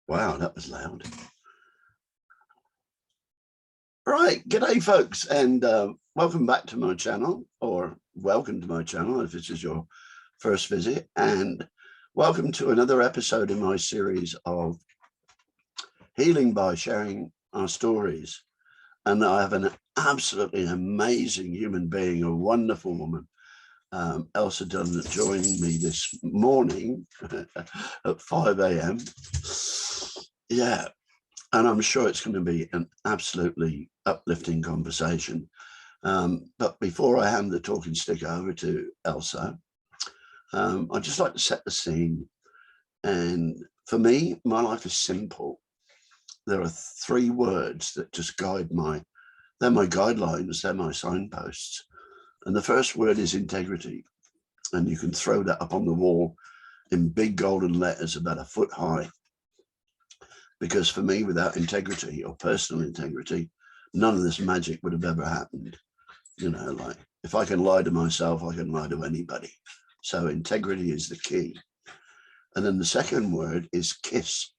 Wow, that was loud. Right, g'day folks, and welcome back to my channel, or welcome to my channel if this is your first visit, and welcome to another episode in my series of healing by sharing our stories. And I have an absolutely amazing human being, a wonderful woman, Elsa Dillon, that joined me this morning at 5 a.m. Yeah, and I'm sure it's going to be an absolutely uplifting conversation. But before I hand the talking stick over to Elsa, I'd just like to set the scene. And for me, my life is simple. There are three words that just guide they're my guidelines, they're my signposts. And the first word is integrity. And you can throw that up on the wall in big golden letters about a foot high. Because for me, without integrity or personal integrity, none of this magic would have ever happened. You know, like if I can lie to myself, I can lie to anybody. So integrity is the key. And then the second word is KISS.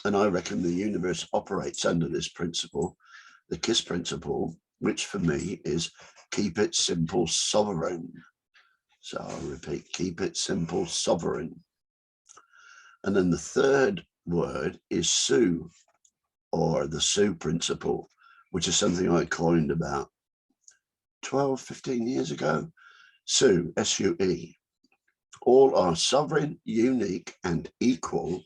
And I reckon the universe operates under this principle, the KISS principle, which for me is keep it simple, sovereign. So I'll repeat, keep it simple, sovereign. And then the third word is SUE, or the SUE principle, which is something I coined about 12, 15 years ago. SUE, S-U-E. All are sovereign, unique, and equal,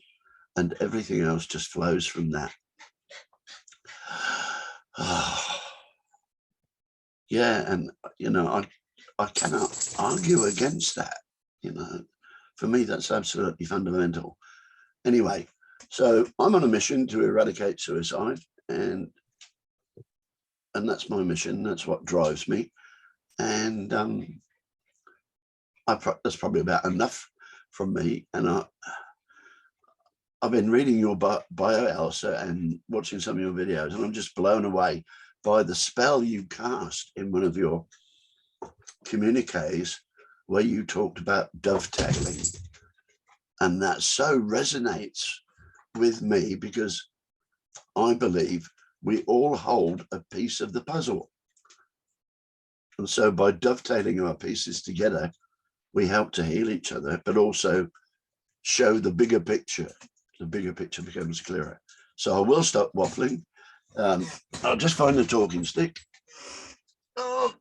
and everything else just flows from that. Yeah, and you know, I cannot argue against that. You know, for me, that's absolutely fundamental. Anyway, so I'm on a mission to eradicate suicide, and that's my mission. That's what drives me. And that's probably about enough from me. And I've been reading your bio, Elsa, and watching some of your videos, and I'm just blown away by the spell you cast in one of your communiques where you talked about dovetailing. And that so resonates with me because I believe we all hold a piece of the puzzle. And so by dovetailing our pieces together, we help to heal each other, but also show the bigger picture. The bigger picture becomes clearer. So I will stop waffling. I'll just find the talking stick. Oh,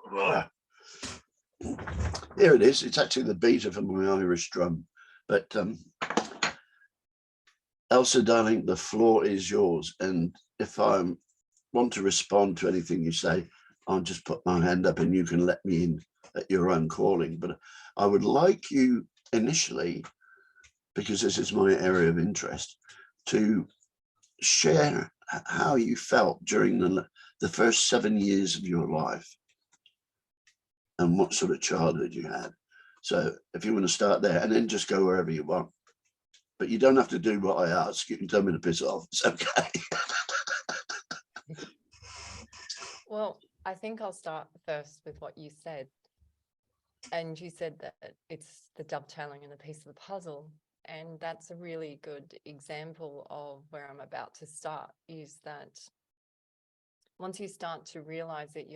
here it is. It's actually the beater for my Irish drum. But Elsa, darling, the floor is yours. And if I want to respond to anything you say, I'll just put my hand up and you can let me in at your own calling. But I would like you initially, because this is my area of interest, to share how you felt during the first 7 years of your life and what sort of childhood you had. So if you want to start there and then just go wherever you want. But you don't have to do what I ask. You can tell me to piss off. It's okay. Well, I think I'll start first with what you said. And you said that it's the dovetailing and the piece of the puzzle. And that's a really good example of where I'm about to start, is that once you start to realize that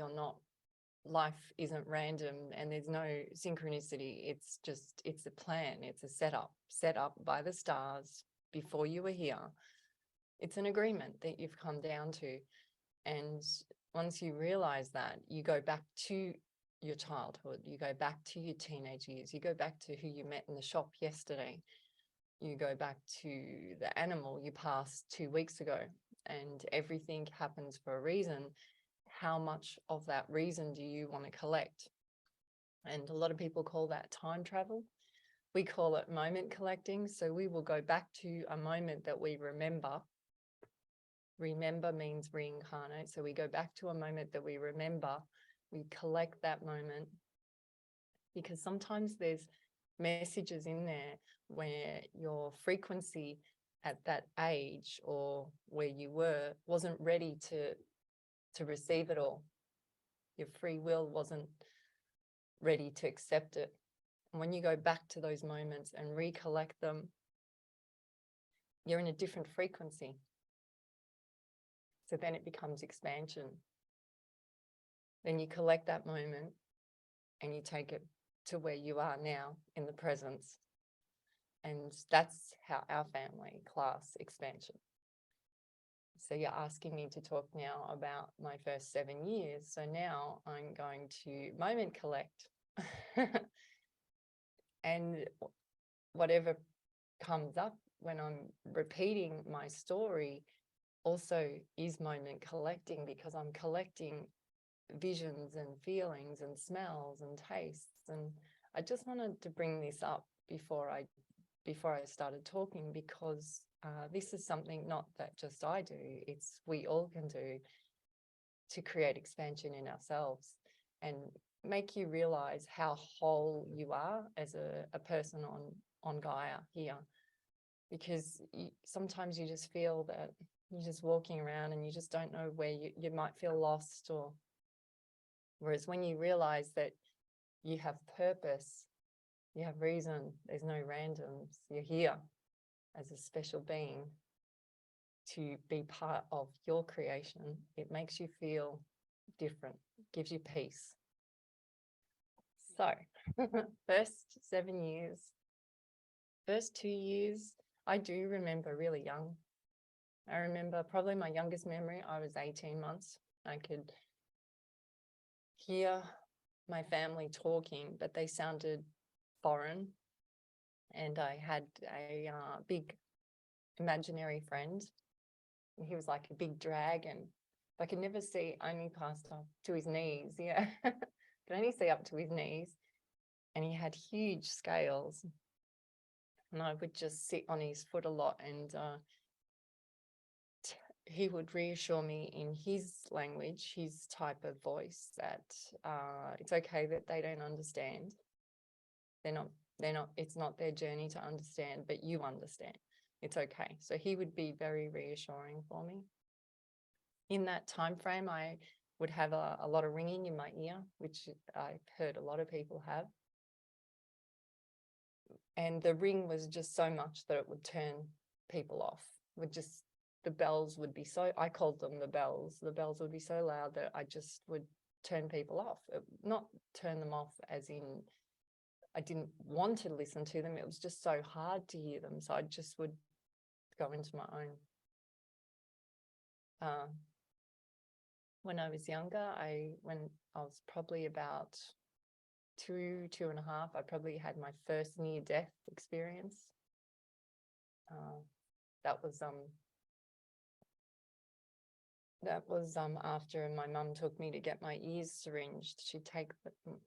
life isn't random and there's no synchronicity, it's a plan, it's a set up by the stars before you were here. It's an agreement that you've come down to. And once you realize that, you go back to your childhood, you go back to your teenage years, you go back to who you met in the shop yesterday, you go back to the animal you passed 2 weeks ago, and everything happens for a reason. How much of that reason do you want to collect? And a lot of people call that time travel. We call it moment collecting. So we will go back to a moment that we remember. Remember means reincarnate. So we go back to a moment that we remember. We collect that moment, because sometimes there's messages in there where your frequency at that age or where you were wasn't ready to receive it all. Your free will wasn't ready to accept it. And when you go back to those moments and recollect them, you're in a different frequency. So then it becomes expansion. Then you collect that moment and you take it to where you are now in the presence. And that's how our family class expansion. So you're asking me to talk now about my first 7 years. So now I'm going to moment collect. And whatever comes up when I'm repeating my story also is moment collecting, because I'm collecting visions and feelings and smells and tastes. And I just wanted to bring this up before I started talking, because this is something not that just I do, it's we all can do to create expansion in ourselves and make you realize how whole you are as a person on Gaia here. Because sometimes you just feel that you're just walking around and you just don't know where you might feel lost, or whereas when you realize that you have purpose, you have reason, there's no randoms, you're here as a special being to be part of your creation, it makes you feel different, gives you peace. So, first 7 years, first 2 years, I do remember really young. I remember probably my youngest memory, I was 18 months. I could hear my family talking, but they sounded foreign. And I had a big imaginary friend. And he was like a big dragon. I could never see, only past up to his knees. Yeah, could only see up to his knees. And he had huge scales. And I would just sit on his foot a lot, and he would reassure me in his language, his type of voice, that it's okay that they don't understand. They're not, it's not their journey to understand, but you understand. It's okay. So he would be very reassuring for me. In that time frame, I would have a lot of ringing in my ear, which I've heard a lot of people have. And the ring was just so much that it would turn people off. The bells would be so, I called them the bells. The bells would be so loud that I just would turn people off. Not turn them off as in I didn't want to listen to them. It was just so hard to hear them. So I just would go into my own. When I was younger, when I was probably about 2.5, I probably had my first near-death experience. That was after my mum took me to get my ears syringed. She'd take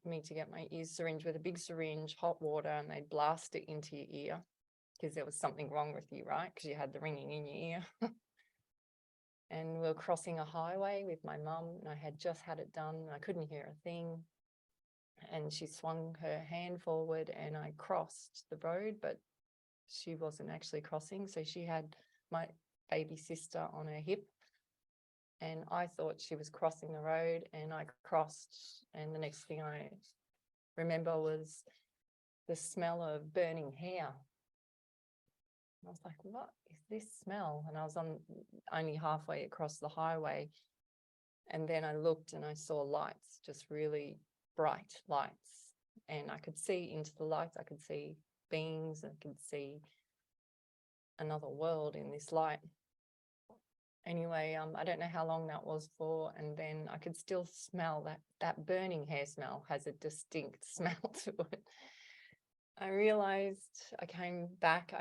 me to get my ears syringed with a big syringe, hot water, and they'd blast it into your ear because there was something wrong with you, right? Because you had the ringing in your ear. And we were crossing a highway with my mum, and I had just had it done. And I couldn't hear a thing. And she swung her hand forward and I crossed the road, but she wasn't actually crossing. So she had my baby sister on her hip. And I thought she was crossing the road, and I crossed. And the next thing I remember was the smell of burning hair. I was like, what is this smell? And I was only halfway across the highway. And then I looked and I saw lights, just really bright lights. And I could see into the lights. I could see beings. I could see another world in this light. Anyway, I don't know how long that was for. And then I could still smell that burning hair smell has a distinct smell to it. I realized I came back,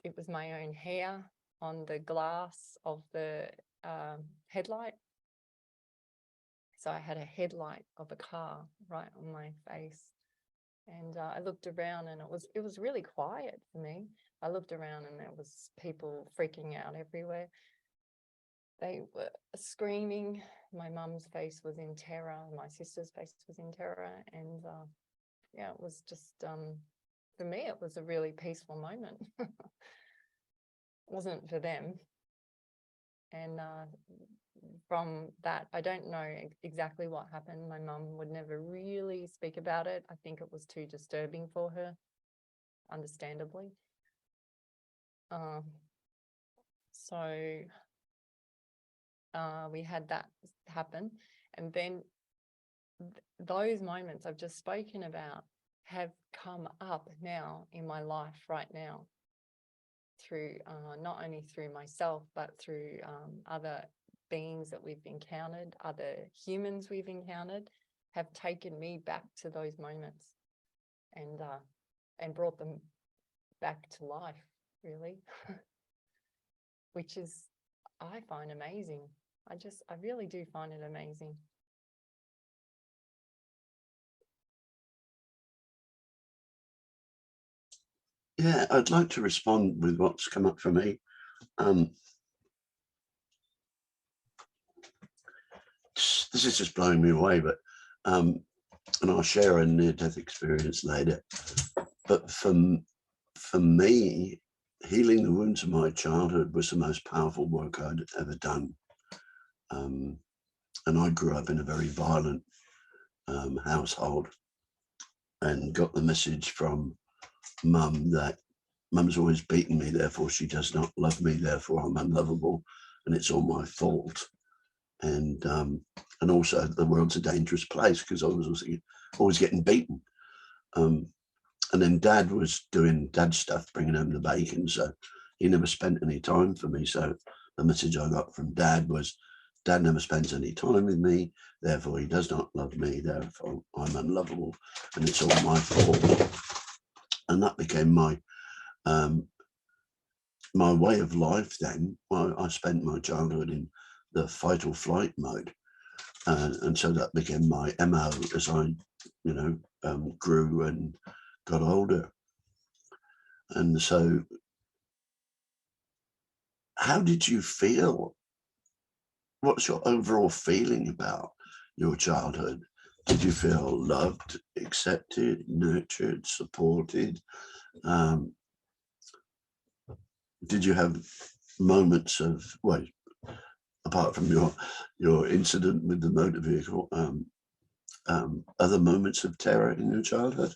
it was my own hair on the glass of the headlight. So I had a headlight of a car right on my face. And I looked around, and it was really quiet for me. I looked around and there was people freaking out everywhere. They were screaming. My mum's face was in terror. My sister's face was in terror. And yeah, it was just, for me, it was a really peaceful moment. It wasn't for them. And from that, I don't know exactly what happened. My mum would never really speak about it. I think it was too disturbing for her, understandably. So we had that happen. And then those moments I've just spoken about have come up now in my life right now through not only through myself, but through other beings that we've encountered, other humans we've encountered, have taken me back to those moments and brought them back to life, really, which is, I find amazing. I really do find it amazing. Yeah, I'd like to respond with what's come up for me. This is just blowing me away, but and I'll share a near-death experience later. But for me, healing the wounds of my childhood was the most powerful work I'd ever done. And I grew up in a very violent household, and got the message from mum that mum's always beaten me, therefore she does not love me, therefore I'm unlovable, and it's all my fault. And also the world's a dangerous place because I was always getting beaten. And then dad was doing dad stuff, bringing home the bacon, so he never spent any time for me. So the message I got from dad was, dad never spends any time with me, therefore he does not love me, therefore I'm unlovable, and it's all my fault. And that became my my way of life then. Well, I spent my childhood in the fight or flight mode, and so that became my MO as I, grew and got older. And so, how did you feel? What's your overall feeling about your childhood? Did you feel loved, accepted, nurtured, supported? Did you have moments of, well, apart from your incident with the motor vehicle, other moments of terror in your childhood?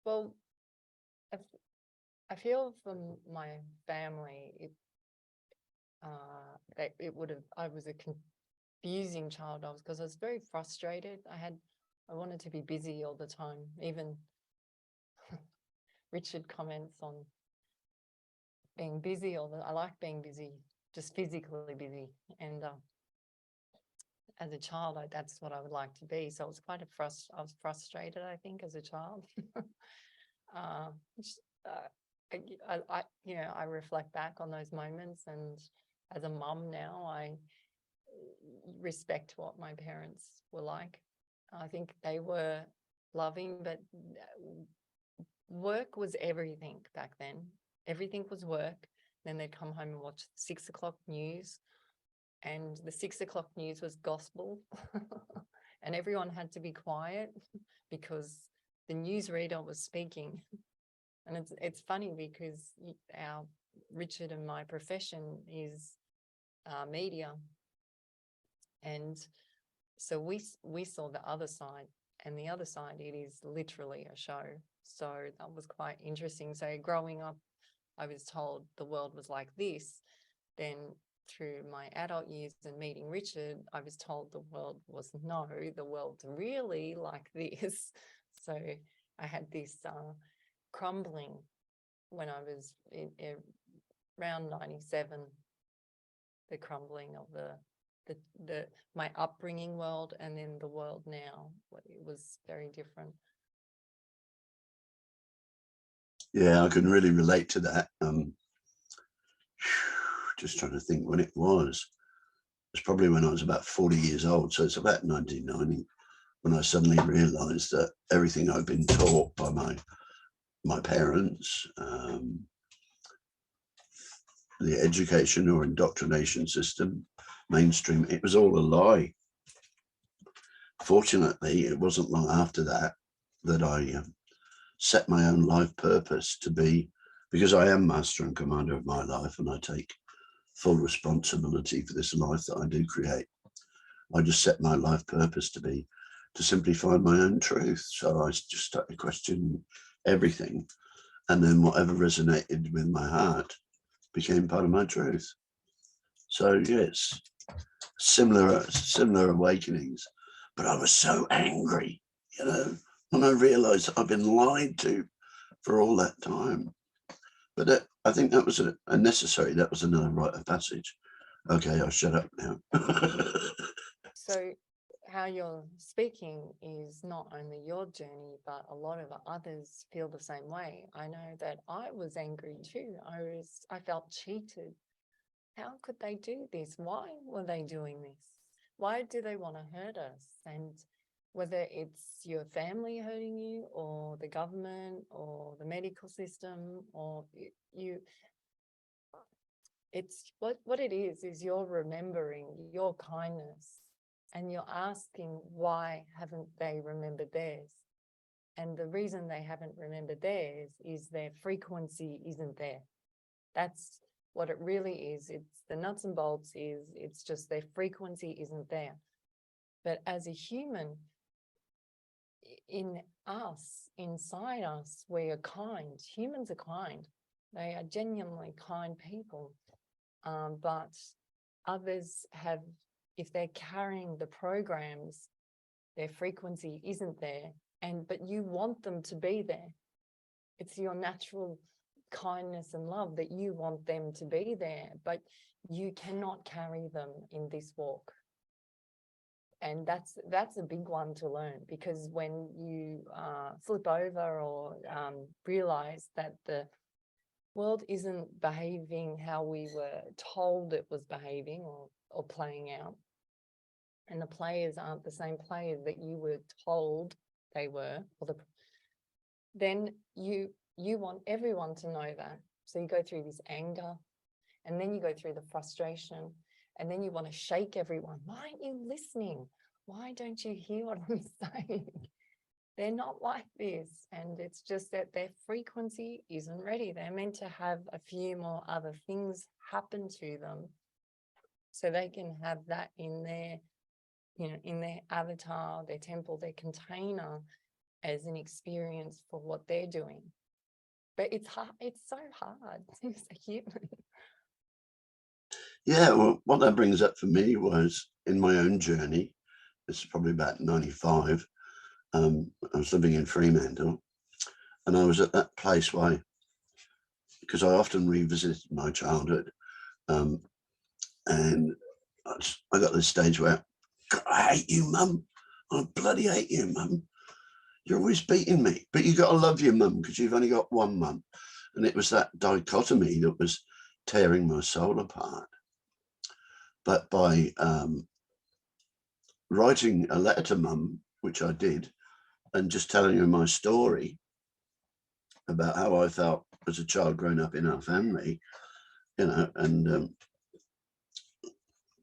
Well, I feel from my family, I was a confusing child. Because I was very frustrated. I wanted to be busy all the time. Even Richard comments on being busy I like being busy, just physically busy. And as a child, that's what I would like to be. So it was quite I was frustrated, I think, as a child. I reflect back on those moments, and as a mum now, I respect what my parents were like. I think they were loving, but work was everything back then. Everything was work. Then they'd come home and watch the 6 o'clock news, and the 6 o'clock news was gospel. And everyone had to be quiet because the newsreader was speaking. And it's funny because Richard and my profession is media, and so we saw the other side, and the other side, it is literally a show. So that was quite interesting. So growing up, I was told the world was like this. Then through my adult years and meeting Richard, I was told the world's really like this. So I had this crumbling when I was around 97, the crumbling of my upbringing world, and then the world now. It was very different. Yeah, I can really relate to that. Just trying to think when it was. It's probably when I was about 40 years old. So it's about 1990 when I suddenly realized that everything I'd been taught by my parents, the education or indoctrination system, mainstream, it was all a lie. Fortunately, it wasn't long after that I set my own life purpose to be, because I am master and commander of my life, and I take full responsibility for this life that I do create. I just set my life purpose to be to simply find my own truth. So I just started questioning everything. And then whatever resonated with my heart became part of my truth. So yes, similar awakenings. But I was so angry, when I realized I've been lied to for all that time. But I think that was a necessary, that was another rite of passage. Okay, I'll shut up now. So how you're speaking is not only your journey, but a lot of others feel the same way. I know that I was angry too. I felt cheated. How could they do this? Why were they doing this? Why do they want to hurt us? And whether it's your family hurting you or the government or the medical system or you, it's what it is you're remembering your kindness and you're asking why haven't they remembered theirs? And the reason they haven't remembered theirs is their frequency isn't there. That's what it really is. It's the nuts and bolts is it's just their frequency isn't there. But as a human, in us, inside us, we are kind. Humans are kind. They are genuinely kind people. But others have, if they're carrying the programs, their frequency isn't there. But you want them to be there. It's your natural kindness and love that you want them to be there, but you cannot carry them in this walk. And that's a big one to learn, because when you flip over or realize that the world isn't behaving how we were told it was behaving or playing out, and the players aren't the same players that you were told they were, then you want everyone to know that. So you go through this anger, and then you go through the frustration, and then you want to shake everyone. Why aren't you listening? Why don't you hear what I'm saying? They're not like this. And it's just that their frequency isn't ready. They're meant to have a few more other things happen to them so they can have that in their, in their avatar, their temple, their container as an experience for what they're doing. But it's hard. It's so hard as a human. Yeah, well, what that brings up for me was in my own journey, this is probably about 95, I was living in Fremantle, and I was at that place where, because I often revisited my childhood, and I got to this stage where, God, I hate you, Mum. I bloody hate you, Mum. You're always beating me, but you got to love your mum because you've only got one mum. And it was that dichotomy that was tearing my soul apart. But by writing a letter to Mum, which I did, and just telling her my story about how I felt as a child growing up in our family, and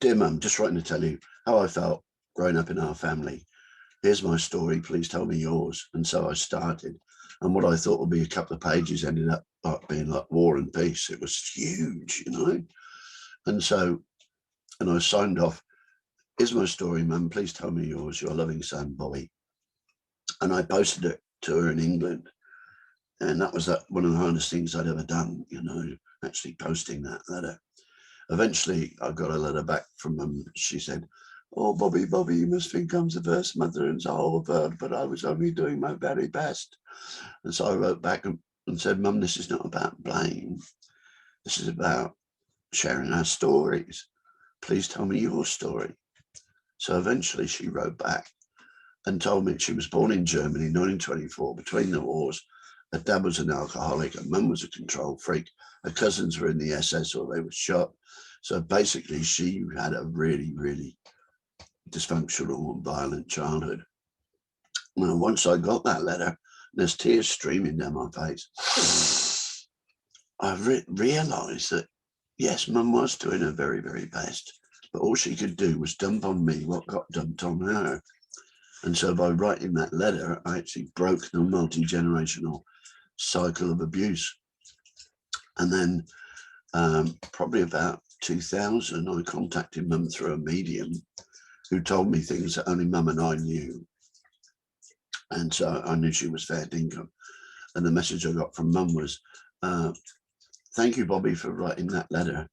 dear Mum, just writing to tell you how I felt growing up in our family. Here's my story, please tell me yours. And so I started. And what I thought would be a couple of pages ended up being like War and Peace. It was huge, And so, and I signed off, here's my story, Mum, please tell me yours, your loving son, Bobby. And I posted it to her in England. And that was one of the hardest things I'd ever done, actually posting that letter. Eventually, I got a letter back from Mum. She said, oh, Bobby, you must think I'm the first mother in the whole world, but I was only doing my very best. And so I wrote back and said, Mum, this is not about blame. This is about sharing our stories. Please tell me your story. So eventually she wrote back and told me she was born in Germany, 1924, between the wars. Her dad was an alcoholic, her mum was a control freak, her cousins were in the SS or they were shot. So basically she had a really, really dysfunctional and violent childhood. Now, once I got that letter, there's tears streaming down my face. I realised that, yes, Mum was doing her very, very best, but all she could do was dump on me what got dumped on her. And so by writing that letter, I actually broke the multi-generational cycle of abuse. And then probably about 2000, I contacted Mum through a medium who told me things that only Mum and I knew. And so I knew she was fair dinkum. And the message I got from Mum was, thank you, Bobby, for writing that letter.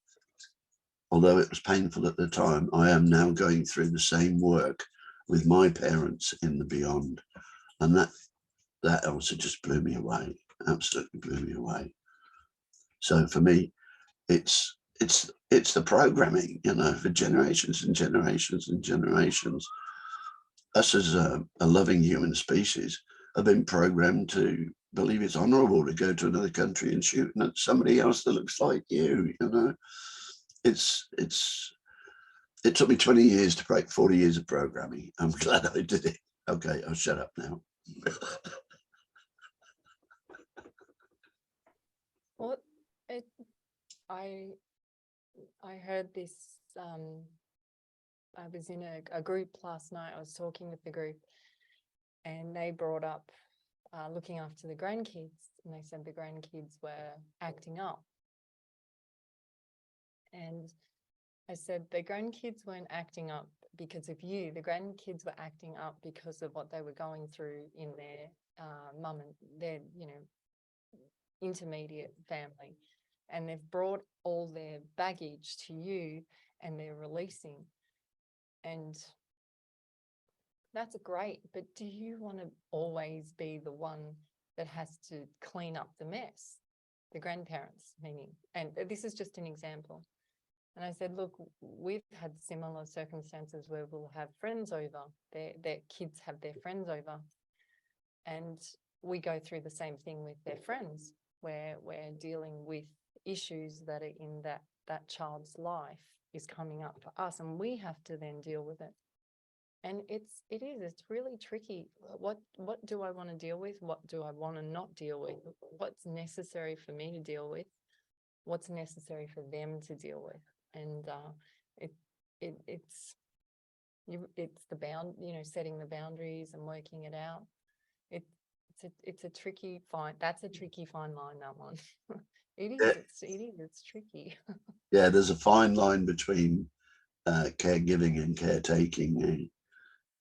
Although it was painful at the time, I am now going through the same work with my parents in the beyond. And that also just blew me away, absolutely blew me away. So for me, it's the programming, you know, for generations and generations and generations. Us as a loving human species have been programmed to believe it's honorable to go to another country and shoot at somebody else that looks like you, you know. It took me 20 years to break 40 years of programming. I'm glad I did it. Okay, I'll shut up now. Well, I heard this. I was in a group last night. I was talking with the group, and they brought up looking after the grandkids, and they said the grandkids were acting up. And I said the grandkids weren't acting up because of you. The grandkids were acting up because of what they were going through in their mum and their, you know, intermediate family. And they've brought all their baggage to you and they're releasing. And that's great. But do you want to always be the one that has to clean up the mess? The grandparents, meaning. And this is just an example. And I said, look, we've had similar circumstances where we'll have friends over, their kids have their friends over, and we go through the same thing with their friends, where we're dealing with issues that are in that child's life is coming up for us, and we have to then deal with it. And it's really tricky. What do I want to deal with? What do I want to not deal with? What's necessary for me to deal with? What's necessary for them to deal with? And it's the setting the boundaries and working it out. It's a tricky fine. That's a tricky fine line, that one. It is. It's tricky. Yeah, there's a fine line between caregiving and caretaking,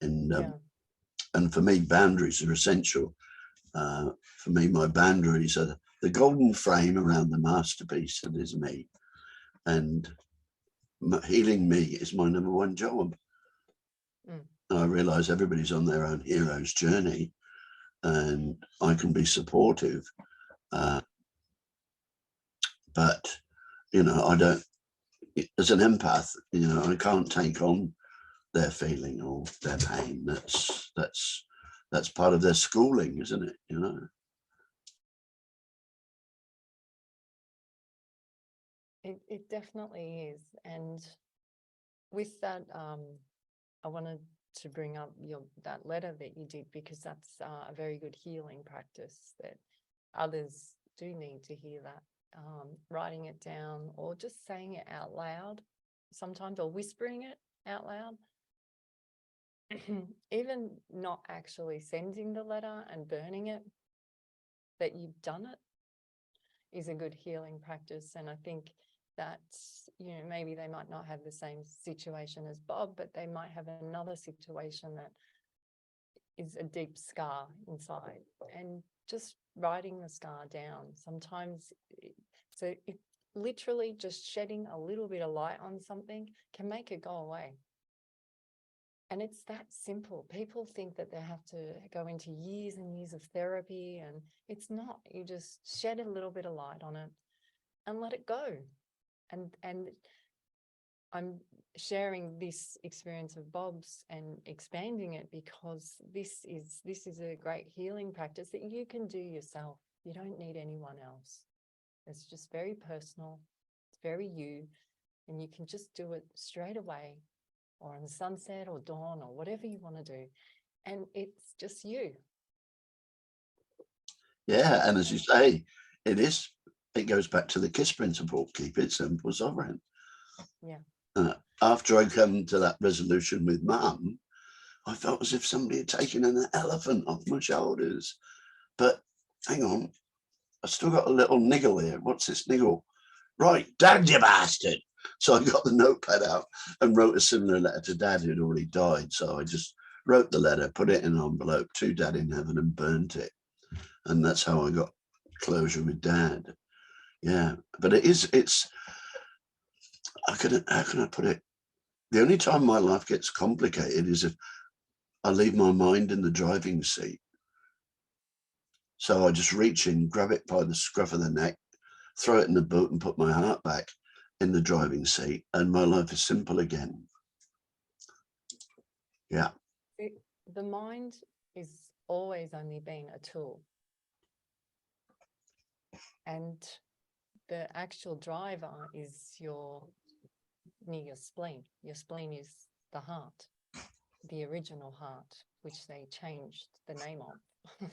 and for me, boundaries are essential. For me, my boundaries are the golden frame around the masterpiece that is me, and healing me is my number one job. I realize everybody's on their own hero's journey, and I can be supportive, but you know, I don't, as an empath, you know, I can't take on their feeling or their pain. That's part of their schooling, isn't it? You know. It definitely is. And with that, I wanted to bring up that letter that you did, because that's a very good healing practice that others do need to hear that. Writing it down or just saying it out loud sometimes, or whispering it out loud. Even not actually sending the letter and burning it, that you've done it, is a good healing practice. And I think that, you know, maybe they might not have the same situation as Bob, but they might have another situation that is a deep scar inside, and just writing the scar down sometimes. So it literally just shedding a little bit of light on something can make it go away. And it's that simple. People think that they have to go into years and years of therapy, and it's not. You just shed a little bit of light on it and let it go. And I'm sharing this experience of Bob's and expanding it because this is a great healing practice that you can do yourself. You don't need anyone else. It's just very personal. It's very you, and you can just do it straight away, or on sunset or dawn or whatever you want to do. And it's just you. Yeah, and as you say, it goes back to the KISS principle: keep it simple, sovereign. Yeah. After I come to that resolution with Mum, I felt as if somebody had taken an elephant off my shoulders. But hang on, I still got a little niggle here. What's this niggle? Right, Dad, you bastard. So I got the notepad out and wrote a similar letter to Dad, who'd already died. So I just wrote the letter, put it in an envelope to Dad in heaven and burnt it. And that's how I got closure with Dad. Yeah, but it's, how can I put it? The only time my life gets complicated is if I leave my mind in the driving seat. So I just reach in, grab it by the scruff of the neck, throw it in the boot and put my heart back in the driving seat, and my life is simple again. Yeah. The mind is always only been a tool. And the actual driver is near your spleen. Your spleen is the heart, the original heart, which they changed the name of.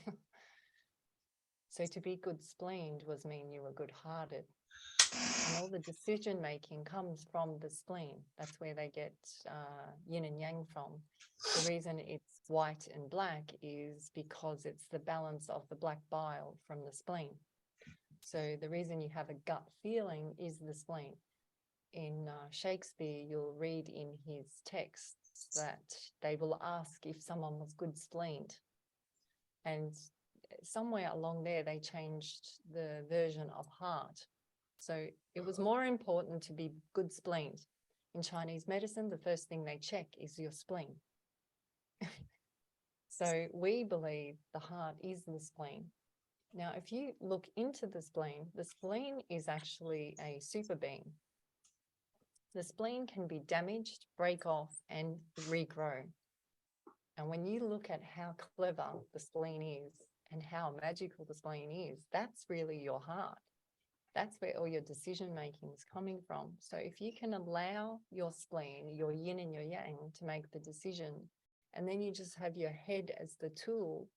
So to be good spleened was mean you were good-hearted. And all the decision making comes from the spleen. That's where they get yin and yang from. The reason it's white and black is because it's the balance of the black bile from the spleen. So the reason you have a gut feeling is the spleen. In Shakespeare, you'll read in his texts that they will ask if someone was good spleened. And somewhere along there, they changed the version of heart. So it was more important to be good spleened. In Chinese medicine, the first thing they check is your spleen. So we believe the heart is the spleen. Now, if you look into the spleen is actually a super being. The spleen can be damaged, break off, and regrow. And when you look at how clever the spleen is and how magical the spleen is, that's really your heart. That's where all your decision making is coming from. So if you can allow your spleen, your yin and your yang, to make the decision, and then you just have your head as the tool,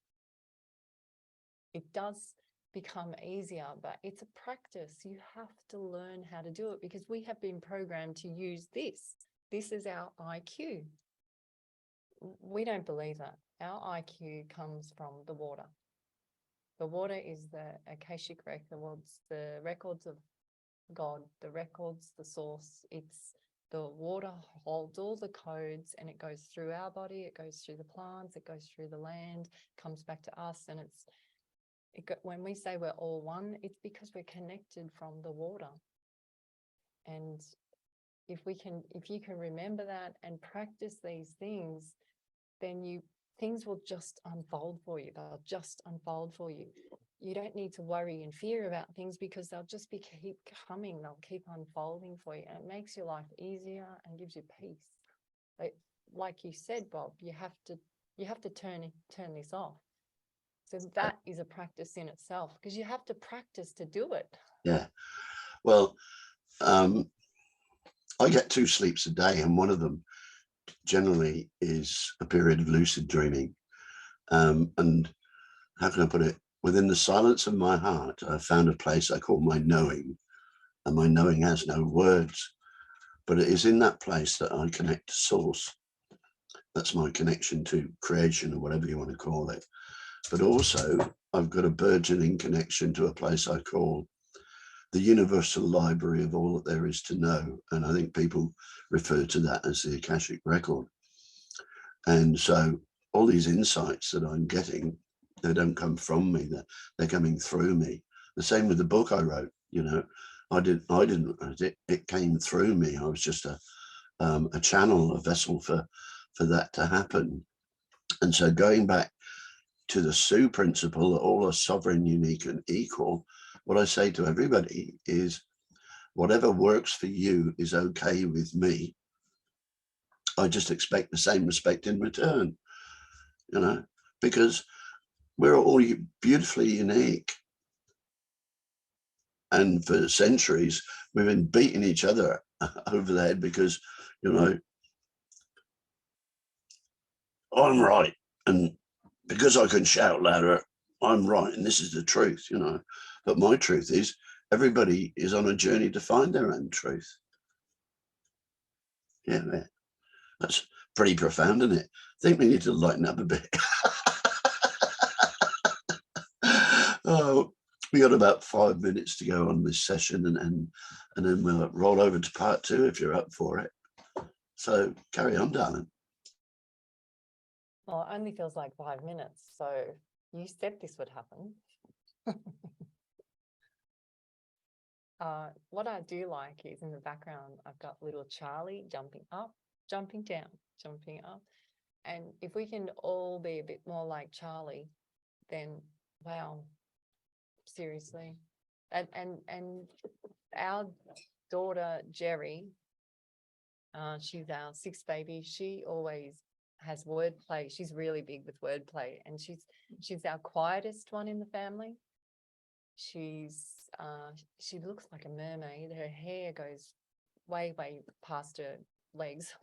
it does become easier, but it's a practice. You have to learn how to do it because we have been programmed to use this. This is our IQ. We don't believe that. Our IQ comes from the water. The water is the Akashic records, the records of God, the records, the source. It's the water holds all the codes and it goes through our body, it goes through the plants, it goes through the land, comes back to us. And when we say we're all one, it's because we're connected from the water. And if you can remember that and practice these things, then things will just unfold for you. They'll just unfold for you. You don't need to worry and fear about things because they'll just keep coming. They'll keep unfolding for you, and it makes your life easier and gives you peace. Like you said, Bob, you have to turn this off. So that is a practice in itself because you have to practice to do it. Yeah. Well, I get 2 sleeps a day, and one of them generally is a period of lucid dreaming. And how can I put it? Within the silence of my heart, I found a place I call my knowing, and my knowing has no words, but it is in that place that I connect to source. That's my connection to creation, or whatever you want to call it. But also I've got a burgeoning connection to a place I call the universal library of all that there is to know. And I think people refer to that as the Akashic record. And so all these insights that I'm getting, they don't come from me, they're coming through me. The same with the book I wrote. I didn't write it, it came through me. I was just a channel, a vessel for that to happen. And so going back to the Sioux principle that all are sovereign, unique and equal, what I say to everybody is whatever works for you is okay with me. I just expect the same respect in return, because we're all beautifully unique. And for centuries, we've been beating each other over the head because, I'm right. And because I can shout louder, I'm right. And this is the truth, But my truth is everybody is on a journey to find their own truth. Yeah, that's pretty profound, isn't it? I think we need to lighten up a bit. Oh, we got about 5 minutes to go on this session, and then we'll roll over to part 2 if you're up for it. So carry on, darling. Well, it only feels like 5 minutes. So you said this would happen. What I do like is in the background, I've got little Charlie jumping up, jumping down, jumping up. And if we can all be a bit more like Charlie, then wow, seriously. And our daughter Jerry, she's our sixth baby. She always has wordplay. She's really big with wordplay, and she's our quietest one in the family. She looks like a mermaid. Her hair goes way past her legs.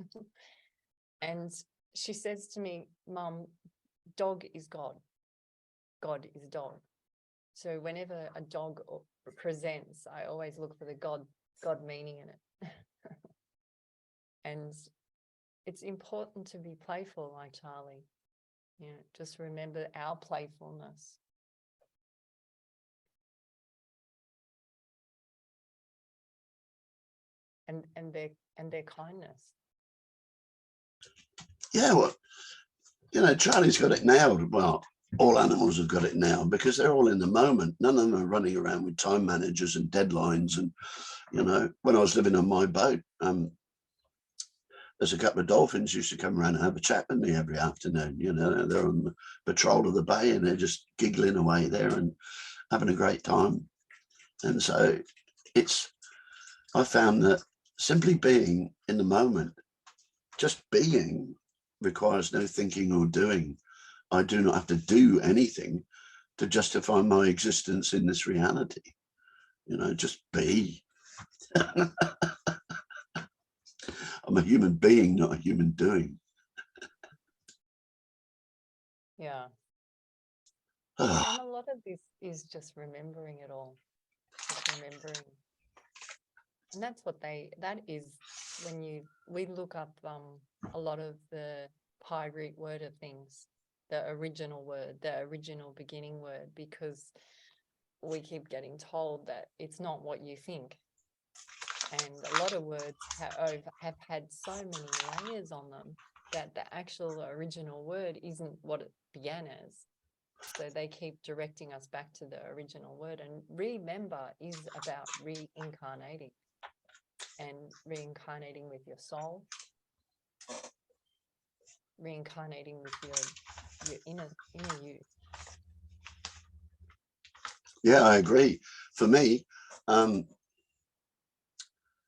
And she says to me, "Mum, dog is God. God is dog." So whenever a dog presents, I always look for the God meaning in it. And it's important to be playful like Charlie. You know, just remember our playfulness. And their kindness. Yeah, well, you know, Charlie's got it nailed. Well, all animals have got it nailed because they're all in the moment. None of them are running around with time managers and deadlines. And, you know, when I was living on my boat, there's a couple of dolphins used to come around and have a chat with me every afternoon. You know, they're on the patrol of the bay and they're just giggling away there and having a great time. And so I found that simply being in the moment, just being, requires no thinking or doing. I do not have to do anything to justify my existence in this reality. You know, just be. I'm a human being, not a human doing. Yeah. And a lot of this is just remembering it all. Just remembering. And that's what that is when we look up a lot of the Pi root word of things, the original word, the original beginning word, because we keep getting told that it's not what you think. And a lot of words have had so many layers on them that the actual original word isn't what it began as. So they keep directing us back to the original word. And remember is about reincarnating and reincarnating with your soul, reincarnating with your inner you. Yeah, I agree. For me,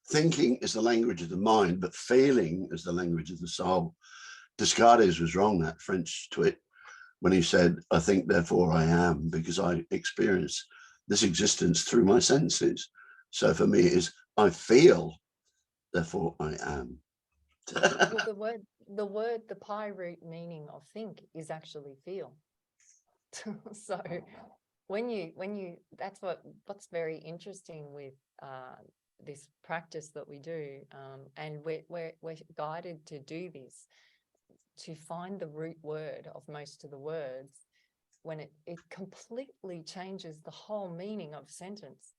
thinking is the language of the mind, but feeling is the language of the soul. Descartes was wrong, that French twit, when he said, "I think, therefore I am," because I experience this existence through my senses. So for me, it is I feel, therefore I am. Well, the Pi root meaning of think is actually feel. So when you that's what's very interesting with this practice that we do, and we're guided to do this, to find the root word of most of the words, when it completely changes the whole meaning of a sentence.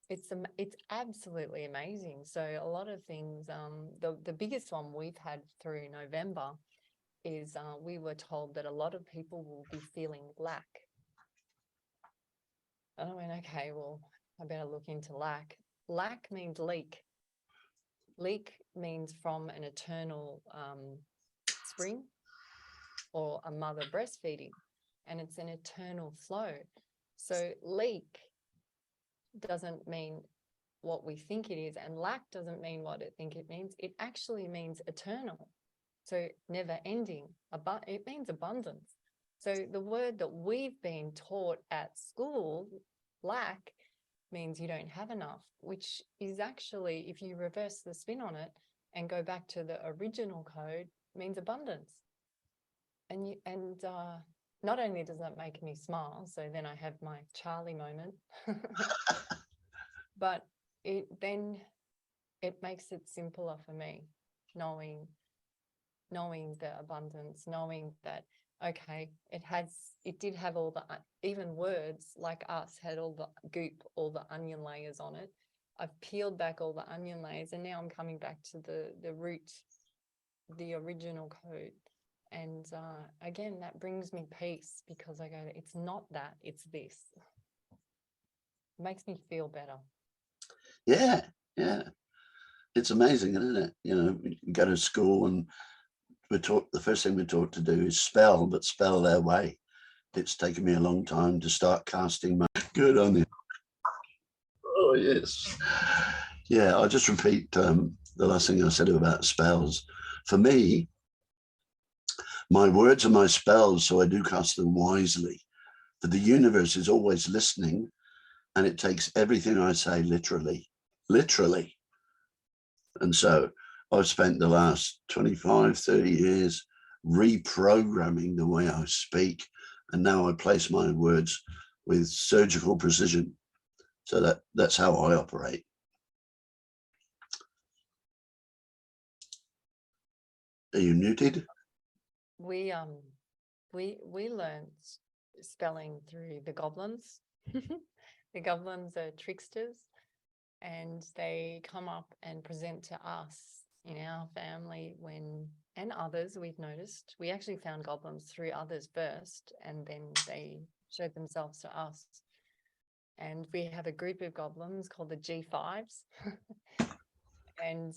It's absolutely amazing. So a lot of things, the biggest one we've had through November is we were told that a lot of people will be feeling lack. And I went, okay, well, I better look into lack. Lack means leak. Leak means from an eternal spring or a mother breastfeeding, and it's an eternal flow. So leak doesn't mean what we think it is, and lack doesn't mean what I think it means. It actually means eternal. So never ending. It means abundance. So the word that we've been taught at school, lack, means you don't have enough, which is actually, if you reverse the spin on it and go back to the original code, means abundance. And not only does that make me smile, so then I have my Charlie moment, but it makes it simpler for me, knowing the abundance, knowing that, okay, it did have all the, even words like us had all the goop, all the onion layers on it. I've peeled back all the onion layers, and now I'm coming back to the root, the original code. And again, that brings me peace, because I go, it's not that, it's this. It makes me feel better. Yeah, yeah. It's amazing, isn't it? You know, you go to school and we're taught, the first thing we're taught to do is spell, but spell their way. It's taken me a long time to start casting my good on you. Oh, yes. Yeah, I'll just repeat the last thing I said about spells. For me, my words are my spells, so I do cast them wisely. For the universe is always listening, and it takes everything I say literally, literally. And so I've spent the last 25, 30 years reprogramming the way I speak. And now I place my words with surgical precision. So that's how I operate. Are you muted? We learned spelling through the goblins. The goblins are tricksters, and they come up and present to us in our family and others. We've noticed we actually found goblins through others first, and then they showed themselves to us. And we have a group of goblins called the G5s. And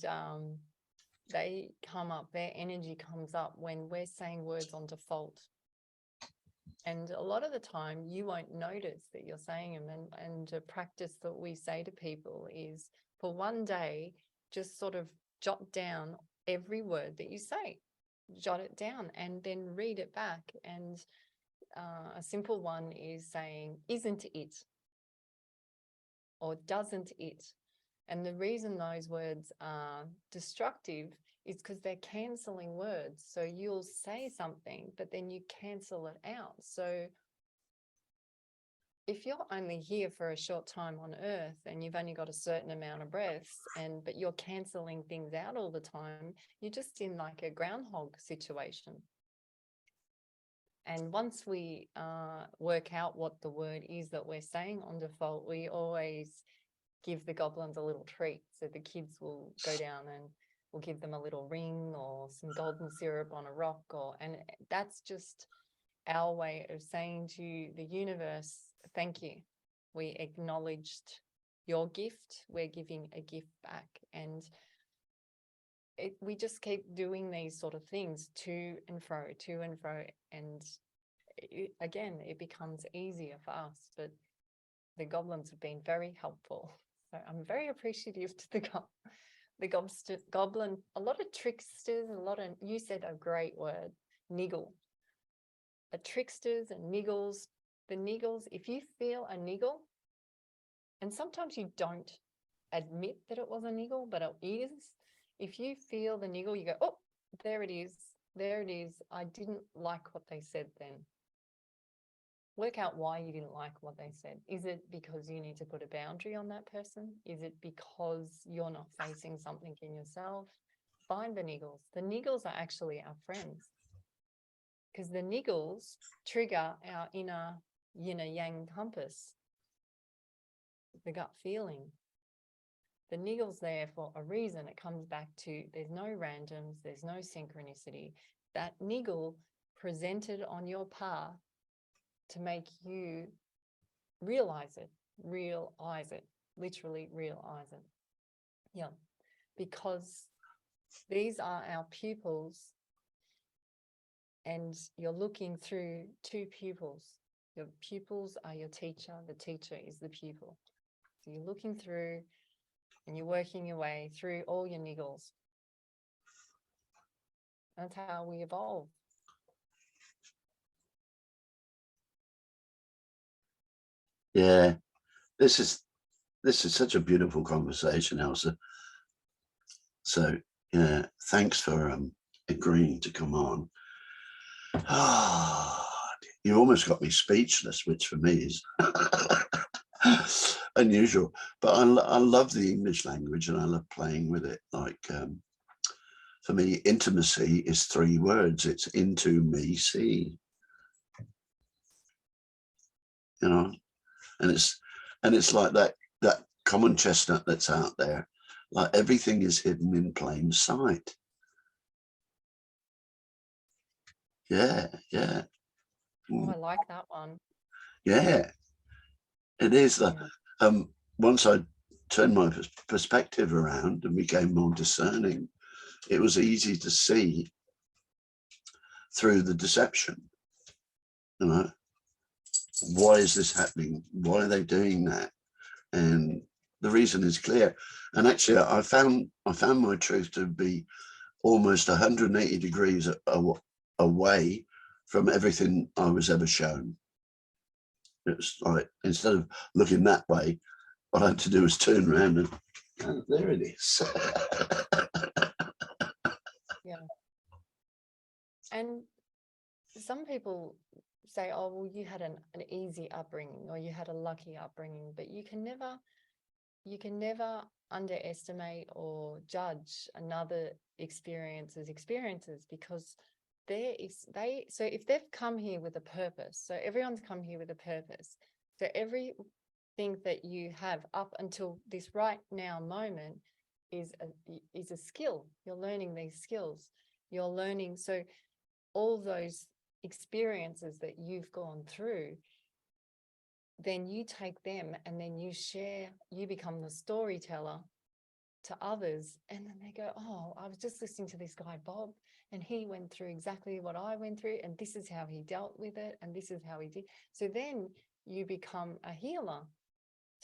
they come up, their energy comes up when we're saying words on default. And a lot of the time you won't notice that you're saying them. And a practice that we say to people is, for one day, just sort of jot down every word that you say. Jot it down and then read it back. And a simple one is saying, isn't it? Or doesn't it? And the reason those words are destructive is because they're cancelling words. So you'll say something, but then you cancel it out. So if you're only here for a short time on earth and you've only got a certain amount of breaths, but you're cancelling things out all the time, you're just in like a groundhog situation. And once we work out what the word is that we're saying on default, we always give the goblins a little treat. So the kids will go down and we'll give them a little ring or some golden syrup on a rock, and that's just our way of saying to the universe, thank you. We acknowledged your gift. We're giving a gift back. And we just keep doing these sort of things to and fro. And again, it becomes easier for us. But the goblins have been very helpful. So I'm very appreciative to the goblin, a lot of tricksters, you said a great word, niggle. The tricksters and niggles, the niggles, if you feel a niggle, and sometimes you don't admit that it was a niggle, but it is, if you feel the niggle, you go, oh, there it is, I didn't like what they said then. Work out why you didn't like what they said. Is it because you need to put a boundary on that person? Is it because you're not facing something in yourself? Find the niggles. The niggles are actually our friends, because the niggles trigger our inner yin-yang compass, the gut feeling. The niggle's there for a reason. It comes back to there's no randoms, there's no synchronicity. That niggle presented on your path to make you realize it, literally realize it. Yeah, because these are our pupils, and you're looking through two pupils. Your pupils are your teacher, the teacher is the pupil. So you're looking through and you're working your way through all your niggles. That's how we evolve. Yeah, this is such a beautiful conversation, Elsa. So yeah, thanks for agreeing to come on. You almost got me speechless, which for me is unusual. But I love the English language and I love playing with it. Like for me, intimacy is 3 words. It's into me, see. You know, and it's like that common chestnut that's out there. Like everything is hidden in plain sight. Yeah, yeah. Oh, I like that one. Yeah, it is. Yeah. Once I turned my perspective around and became more discerning, it was easy to see through the deception. You know, why is this happening? Why are they doing that? And the reason is clear. And actually, I found my truth to be almost 180 degrees away from everything I was ever shown. It's like, instead of looking that way, what I had to do was turn around and, oh, there it is. Yeah. And some people say, oh, well, you had an easy upbringing or you had a lucky upbringing, but you can never underestimate or judge another experiences because so if they've come here with a purpose, so everyone's come here with a purpose. So everything that you have up until this right now moment is a skill. You're learning these skills. You're learning. So all those experiences that you've gone through, then you take them and then you share, you become the storyteller to others. And then they go, oh, I was just listening to this guy, Bob, and he went through exactly what I went through. And this is how he dealt with it. And this is how he did. So then you become a healer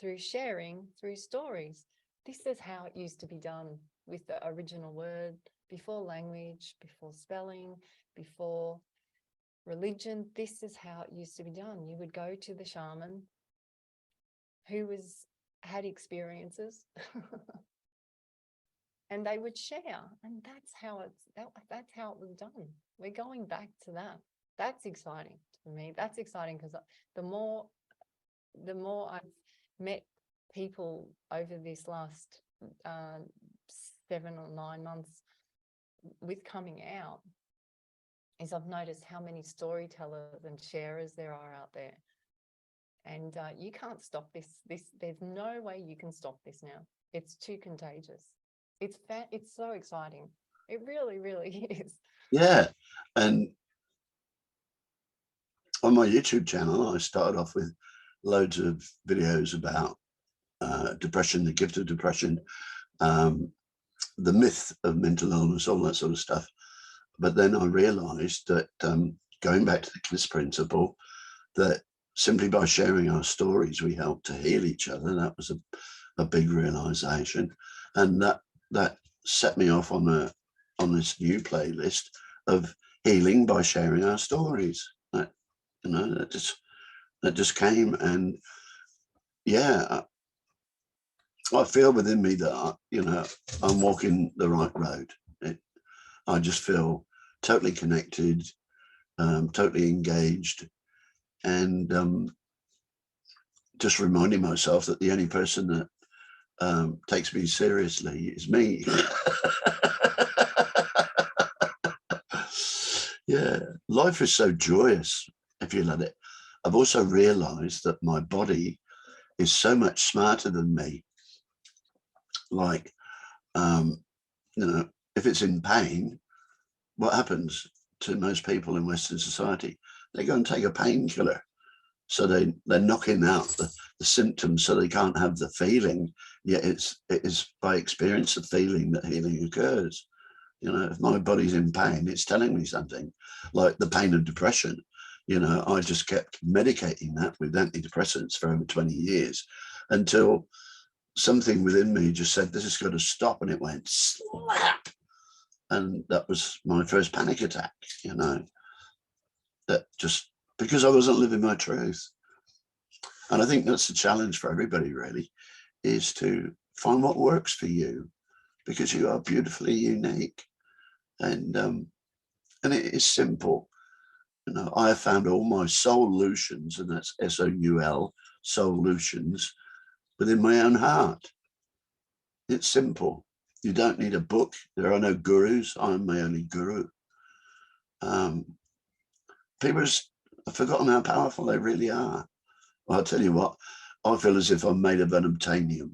through sharing, through stories. This is how it used to be done with the original word, before language, before spelling, before religion. This is how it used to be done. You would go to the shaman who had experiences and they would share, and that's how it was done. We're going back to that. That's exciting to me. That's exciting because the more I've met people over this last 7 or 9 months with coming out, is I've noticed how many storytellers and sharers there are out there. And you can't stop this. There's no way you can stop this now. It's too contagious. It's so exciting. It really, really is. Yeah. And on my YouTube channel, I started off with loads of videos about depression, the gift of depression, the myth of mental illness, all that sort of stuff. But then I realized that, going back to the KISS principle, that simply by sharing our stories, we help to heal each other. That was a big realization. And that set me off on this new playlist of healing by sharing our stories. That just came, and yeah, I feel within me that I'm walking the right road. I just feel totally connected, totally engaged, and just reminding myself that the only person that takes me seriously is me. Yeah, life is so joyous if you let it. I've also realized that my body is so much smarter than me. Like, if it's in pain, what happens to most people in Western society? They go and take a painkiller. So they're knocking out the symptoms so they can't have the feeling. Yet it is by experience of feeling that healing occurs. If my body's in pain, it's telling me something, like the pain of depression. I just kept medicating that with antidepressants for over 20 years until something within me just said, this has got to stop. And it went slap. And that was my first panic attack, that just because I wasn't living my truth. And I think that's the challenge for everybody, really, is to find what works for you, because you are beautifully unique. And it is simple. I have found all my solutions, and that's SOUL, solutions, within my own heart. It's simple. You don't need a book. There are no gurus. I'm my only guru. People have forgotten how powerful they really are. Well, I'll tell you what, I feel as if I'm made of unobtainium.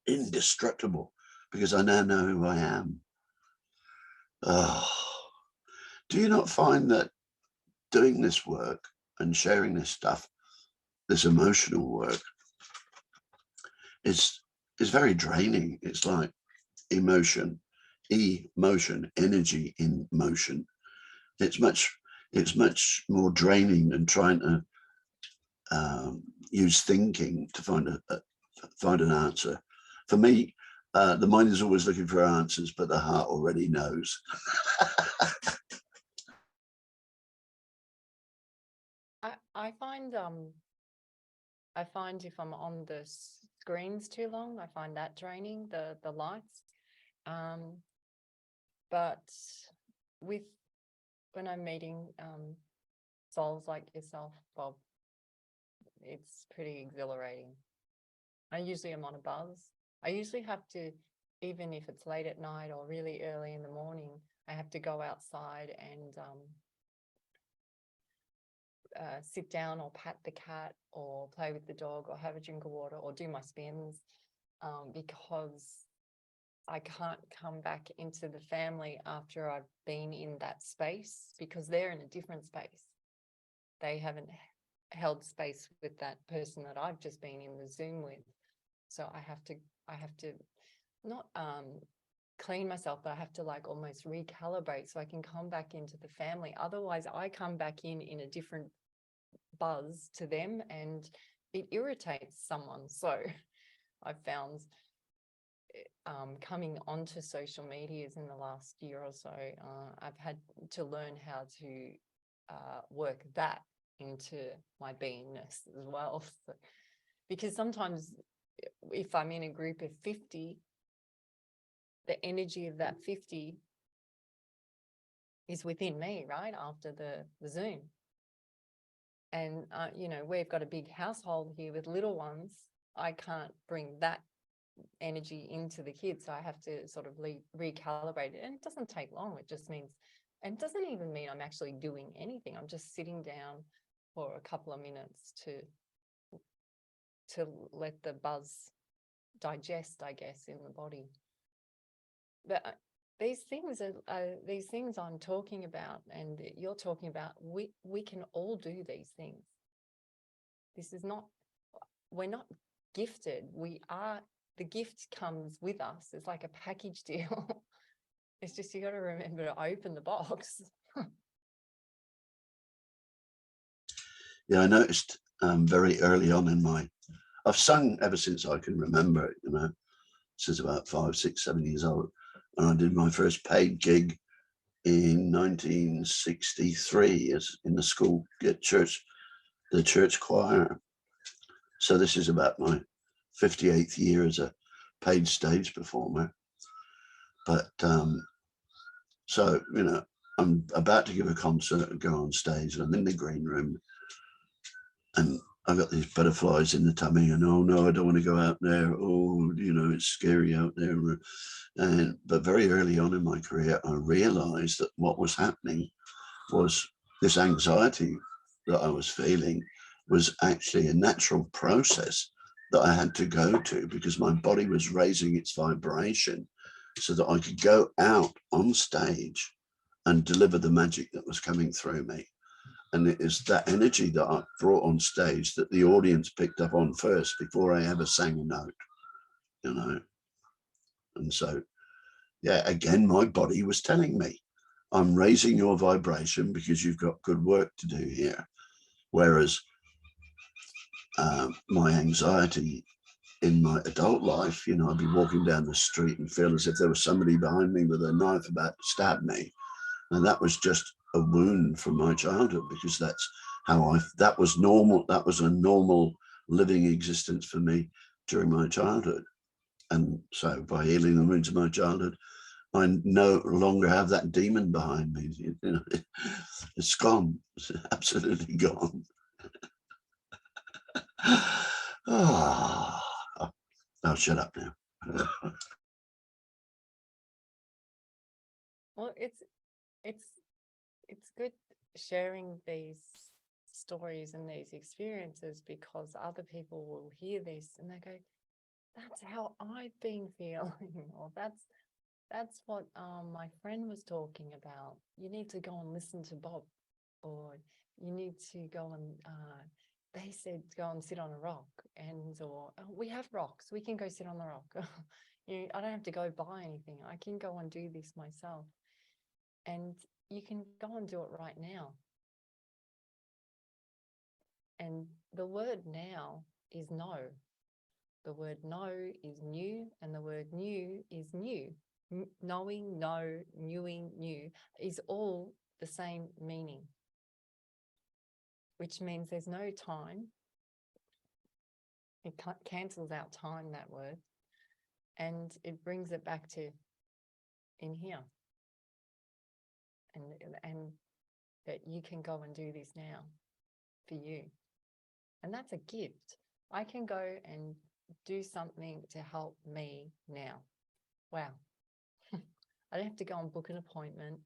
Indestructible, because I now know who I am. Oh, Do you not find that doing this work and sharing this stuff, this emotional work, is very draining? It's like emotion, energy in motion. It's much more draining than trying to use thinking to find an answer. For me, the mind is always looking for answers, but the heart already knows. I find if I'm on the screens too long, I find that draining, the lights. But with when I'm meeting souls like yourself, Bob, it's pretty exhilarating. I usually am on a buzz. I usually have to, even if it's late at night or really early in the morning, I have to go outside and sit down or pat the cat or play with the dog or have a drink of water or do my spins, because I can't come back into the family after I've been in that space, because they're in a different space. They haven't held space with that person that I've just been in the Zoom with. So I have to not clean myself, but I have to like almost recalibrate so I can come back into the family. Otherwise, I come back in a different buzz to them and it irritates someone. So I've found coming onto social medias in the last year or so, I've had to learn how to work that into my beingness as well. So, because sometimes if I'm in a group of 50, the energy of that 50 is within me, right? After the Zoom. And, you know, we've got a big household here with little ones. I can't bring that energy into the kids. So I have to sort of recalibrate it. And it doesn't take long. It just means, and it doesn't even mean I'm actually doing anything. I'm just sitting down for a couple of minutes to let the buzz digest, I guess, in the body. But these things I'm talking about and you're talking about, we can all do these things. This is not, we're not gifted. We are, the gift comes with us. It's like a package deal. It's just, you got to remember to open the box. Yeah, I noticed very early on in I've sung ever since I can remember, you know, since about 5, 6, 7 years old. And I did my first paid gig in 1963 as in the school at church, the church choir. So this is about my 58th year as a paid stage performer. But so, you know, I'm about to give a concert and go on stage and I'm in the green room and I've got these butterflies in the tummy and, oh no, I don't want to go out there. Oh, you know, it's scary out there. But very early on in my career, I realized that what was happening was this anxiety that I was feeling was actually a natural process that I had to go to because my body was raising its vibration so that I could go out on stage and deliver the magic that was coming through me. And it is that energy that I brought on stage that the audience picked up on first before I ever sang a note, you know. And so, yeah, again, my body was telling me, I'm raising your vibration because you've got good work to do here. Whereas my anxiety in my adult life, you know, I'd be walking down the street and feel as if there was somebody behind me with a knife about to stab me. And that was just a wound from my childhood because that's how that was normal. That was a normal living existence for me during my childhood. And so by healing the wounds of my childhood, I no longer have that demon behind me. You know, it's gone. It's absolutely gone. Oh, I'll shut up now. Well, it's good sharing these stories and these experiences because other people will hear this and they go, that's how I've been feeling, or that's That's what my friend was talking about. You need to go and listen to Bob, or you need to go and they said go and sit on a rock, and or oh, we have rocks. We can go sit on the rock. I don't have to go buy anything. I can go and do this myself, and you can go and do it right now. And the word now is no. The word no is new, and the word new is new. Knowing, know, knewing, new is all the same meaning, which means there's no time. It cancels out time, that word, and it brings it back to in here. And that you can go and do this now for you. And that's a gift. I can go and do something to help me now. Wow. I don't have to go and book an appointment.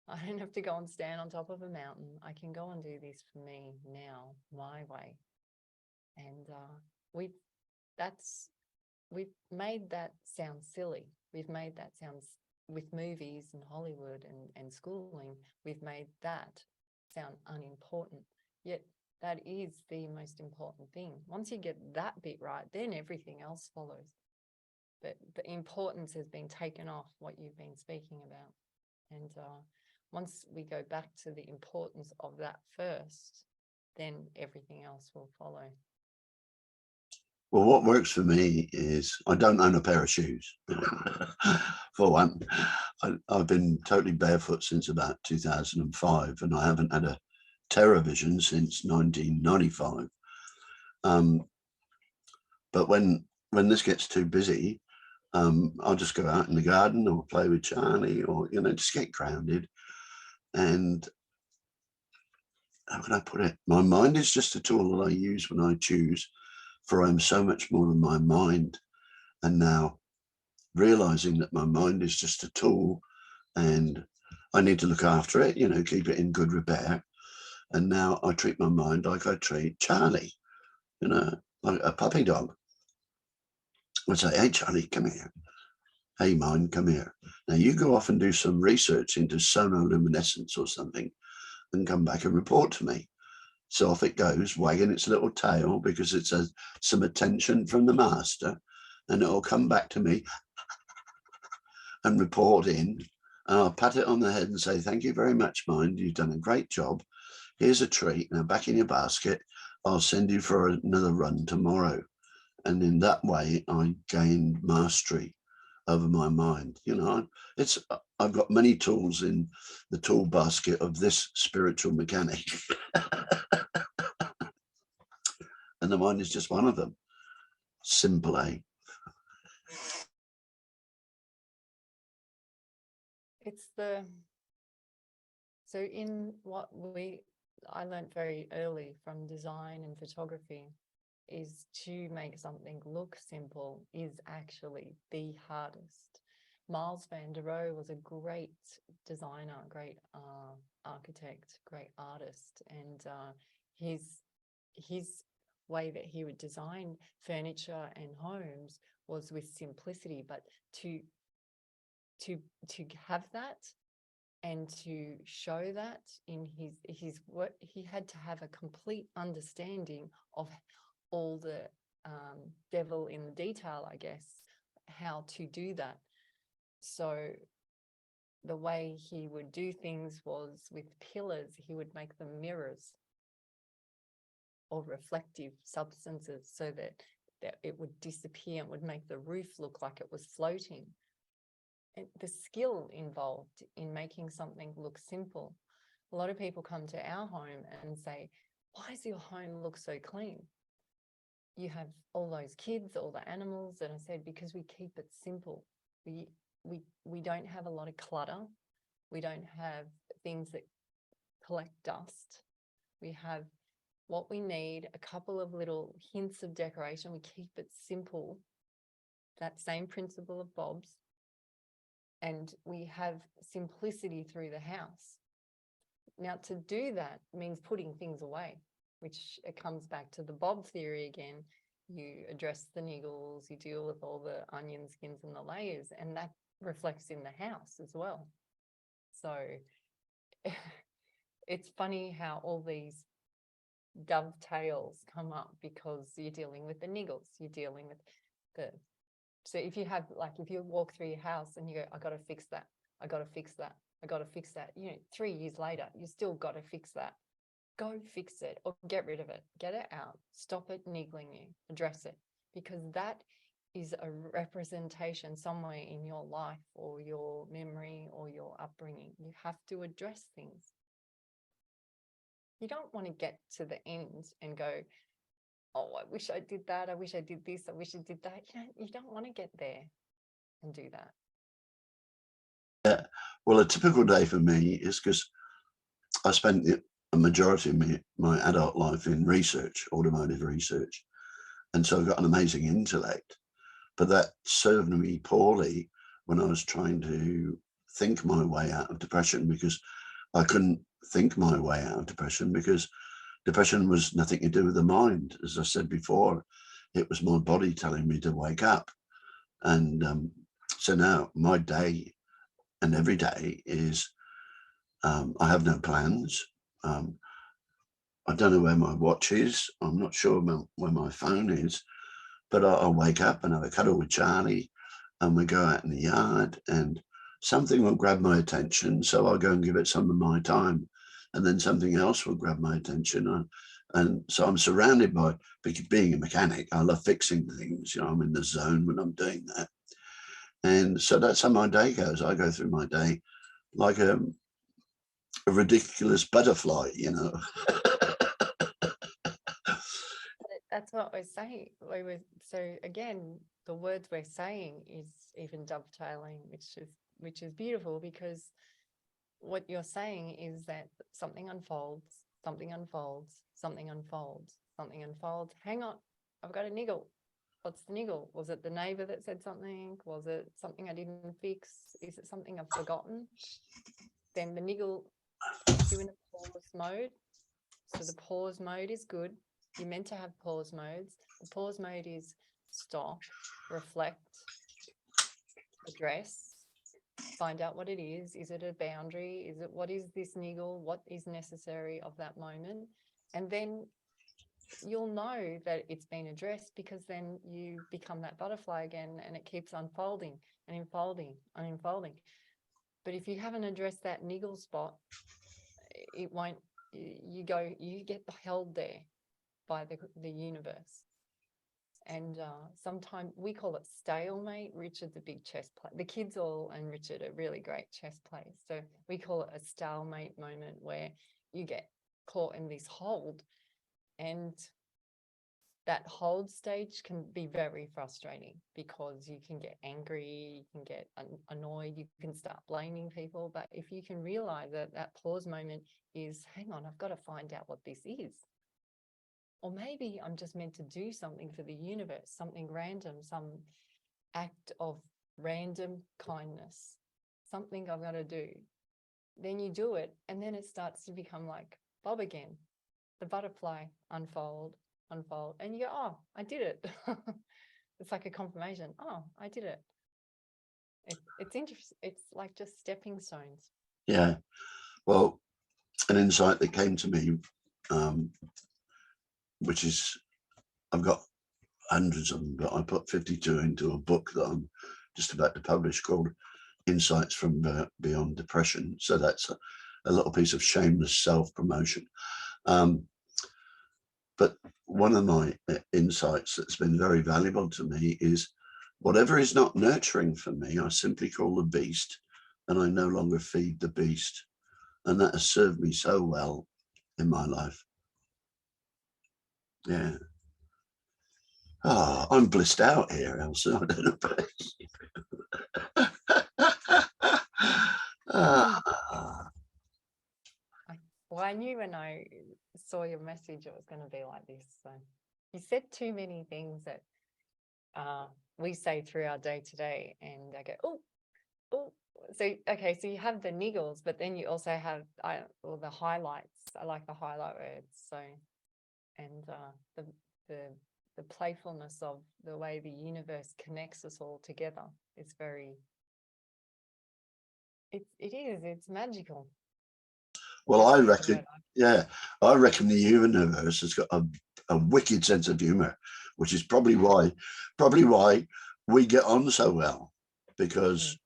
I don't have to go and stand on top of a mountain. I can go and do this for me now, my way. And we've made that sound silly. We've made that sound, with movies and Hollywood and schooling, we've made that sound unimportant. Yet that is the most important thing. Once you get that bit right, then everything else follows. But the importance has been taken off what you've been speaking about. And once we go back to the importance of that first, then everything else will follow. Well, what works for me is I don't own a pair of shoes. For one, I've been totally barefoot since about 2005, and I haven't had a TerraVision since 1995. But when this gets too busy, I'll just go out in the garden or play with Charlie, or just get grounded. And how can I put it? My mind is just a tool that I use when I choose, for I'm so much more than my mind. And now realizing that my mind is just a tool and I need to look after it, keep it in good repair. And now I treat my mind like I treat Charlie, like a puppy dog. I say, hey, Charlie, come here. Hey, mind, come here. Now you go off and do some research into sonoluminescence or something and come back and report to me. So off it goes, wagging its little tail because it's some attention from the master, and it'll come back to me and report in. And I'll pat it on the head and say, thank you very much, mind. You've done a great job. Here's a treat. Now back in your basket. I'll send you for another run tomorrow. And in that way, I gained mastery over my mind. I've got many tools in the tool basket of this spiritual mechanic. And the mind is just one of them. Simple, eh? So in what I learned very early from design and photography is to make something look simple is actually the hardest. Miles van der Rohe was a great designer, great architect, great artist, and his way that he would design furniture and homes was with simplicity, but to have that and to show that in his work, he had to have a complete understanding of all the devil in the detail, I guess, how to do that. So the way he would do things was with pillars, he would make them mirrors or reflective substances so that it would disappear and would make the roof look like it was floating. And the skill involved in making something look simple. A lot of people come to our home and say, why does your home look so clean? You have all those kids, all the animals. And I said, because we keep it simple. We don't have a lot of clutter. We don't have things that collect dust. We have what we need, a couple of little hints of decoration. We keep it simple. That same principle of Bob's. And we have simplicity through the house. Now, to do that means putting things away, which it comes back to the Bob theory again. you address the niggles, you deal with all the onion skins and the layers, and that reflects in the house as well. So it's funny how all these dovetails come up because you're dealing with the niggles, you're dealing with the, so if you have, like, if you walk through your house and you go, I got to fix that, I got to fix that, I got to fix that, 3 years later, you still got to fix that. Go fix it or get rid of it, get it out, stop it niggling you, address it, because that is a representation somewhere in your life or your memory or your upbringing. You have to address things. You don't want to get to the end and go, oh, I wish I did that, I wish I did this, I wish I did that. You don't want to get there and do that. Yeah. Well, a typical day for me is, because I spent a majority of my adult life in research, automotive research, and so I've got an amazing intellect, but that served me poorly when I was trying to think my way out of depression, because I couldn't think my way out of depression, because depression was nothing to do with the mind. As I said before, it was my body telling me to wake up. And so now my day and every day is, I have no plans. I don't know where my watch is. I'm not sure where my phone is, but I'll wake up and have a cuddle with Charlie, and we go out in the yard, and something will grab my attention. So I'll go and give it some of my time, and then something else will grab my attention. And so I'm surrounded by, being a mechanic, I love fixing things. I'm in the zone when I'm doing that. And so that's how my day goes. I go through my day like a ridiculous butterfly. That's what we're saying. So again, the words we're saying is even dovetailing, which is beautiful, because what you're saying is that something unfolds, something unfolds, something unfolds, something unfolds. Hang on, I've got a niggle. What's the niggle? Was it the neighbor that said something? Was it something I didn't fix? Is it something I've forgotten? Then the niggle puts you in a pause mode. So the pause mode is good. You're meant to have pause modes. The pause mode is stop, reflect, address, find out what it is. Is it a boundary? What is this niggle? What is necessary of that moment? And then you'll know that it's been addressed, because then you become that butterfly again, and it keeps unfolding and unfolding and unfolding. But if you haven't addressed that niggle spot, it won't, you get held there by the universe. And sometimes we call it stalemate. Richard's a big chess player. The kids and Richard are really great chess players. So we call it a stalemate moment, where you get caught in this hold, and that hold stage can be very frustrating, because you can get angry, you can get annoyed, you can start blaming people. But if you can realize that pause moment is, hang on, I've got to find out what this is. Or maybe I'm just meant to do something for the universe, something random, some act of random kindness, something I've got to do. Then you do it, and then it starts to become like Bob again, the butterfly unfold, and you go, oh, I did it. It's like a confirmation. Oh, I did it. It's interesting. It's like just stepping stones. Yeah. Well, an insight that came to me, which is, I've got hundreds of them, but I put 52 into a book that I'm just about to publish, called Insights from Beyond Depression. So that's a little piece of shameless self-promotion. But one of my insights that's been very valuable to me is, whatever is not nurturing for me, I simply call the beast, and I no longer feed the beast. And that has served me so well in my life. Yeah. Oh, I'm blissed out here, Elsa. I don't know. Well, I knew when I saw your message it was going to be like this. So you said too many things that we say through our day to day, and I go, oh. So okay, so you have the niggles, but then you also have the highlights. I like the highlight words. So, and the the playfulness of the way the universe connects us all together is very, it's magical. Well, I That's the reckon, word yeah, I reckon the universe has got a wicked sense of humor, which is probably why we get on so well, because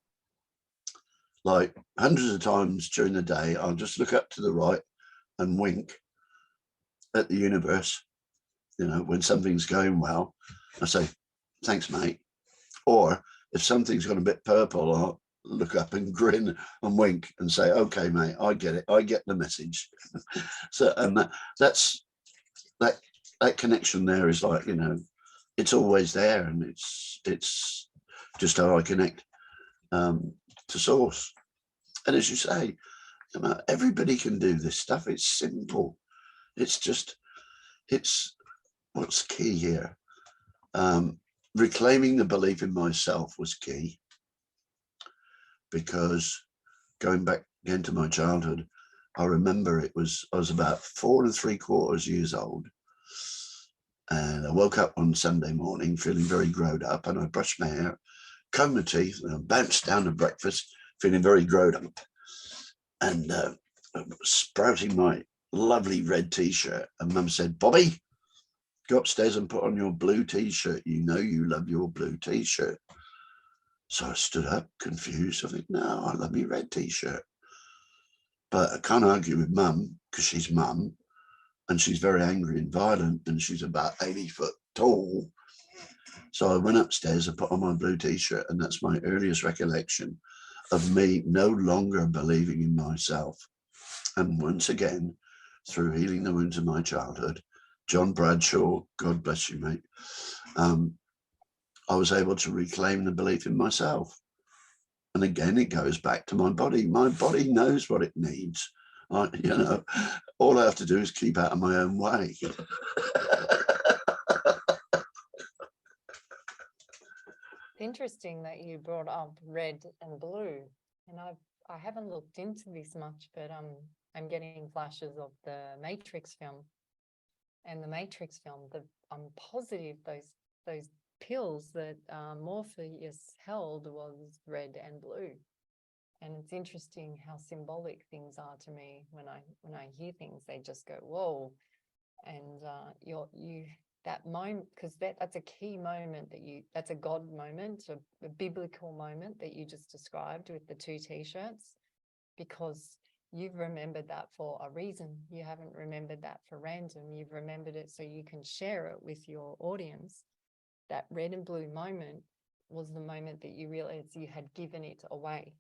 like hundreds of times during the day, I'll just look up to the right and wink at the universe. You know, when something's going well, I say, thanks, mate. Or if something's gone a bit purple, I'll look up and grin and wink and say, okay, mate, I get it. I get the message. So, and that's that connection there is like, you know, it's always there, and it's just how I connect to source. And as you say, you know, everybody can do this stuff. It's simple. It's just, it's what's key here. Reclaiming the belief in myself was key, because going back again to my childhood, I remember I was about 4 3/4 years old, and I woke up one Sunday morning feeling very grown up, and I brushed my hair, combed my teeth, and I bounced down to breakfast feeling very grown up, and sprouting my lovely red t-shirt, and Mum said, Bobby, go upstairs and put on your blue t-shirt. You know you love your blue t-shirt. So I stood up confused. I think, no, I love my red t-shirt. But I can't argue with Mum, because she's Mum, and she's very angry and violent, and she's about 80 foot tall. So I went upstairs and put on my blue t-shirt, and that's my earliest recollection of me no longer believing in myself. And once again, through healing the wounds of my childhood, John Bradshaw, God bless you, mate, I was able to reclaim the belief in myself. And again, it goes back to my body. My body knows what it needs. You know, all I have to do is keep out of my own way. interesting that you brought up red and blue, and I haven't looked into this much, but I'm getting flashes of the Matrix film, and the Matrix film. I'm positive those pills that Morpheus held was red and blue, and it's interesting how symbolic things are to me. When I hear things, they just go whoa, and you that moment, because that's a key moment that's a God moment, a biblical moment that you just described with the 2 t-shirts, because you've remembered that for a reason. You haven't remembered that for random. You've remembered it so you can share it with your audience. That red and blue moment was the moment that you realized you had given it away.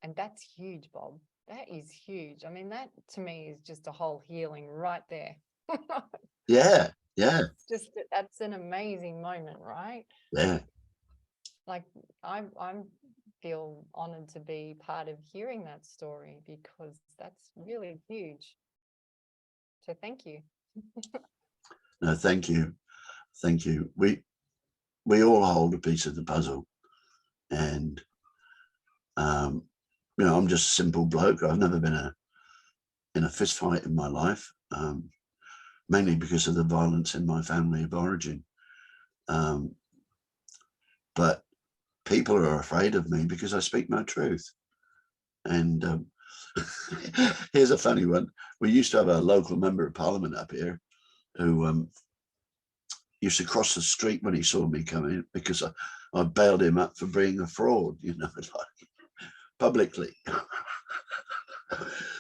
And that's huge, Bob. That is huge. I mean, that to me is just a whole healing right there. Yeah. Just that's an amazing moment, right? Yeah. Like I feel honored to be part of hearing that story, because that's really huge. So thank you. No, thank you. Thank you. We all hold a piece of the puzzle, and you know, I'm just a simple bloke. I've never been in a fist fight in my life, mainly because of the violence in my family of origin. But people are afraid of me because I speak my truth. And here's a funny one. We used to have a local member of parliament up here who used to cross the street when he saw me coming, because I bailed him up for being a fraud, you know, like publicly.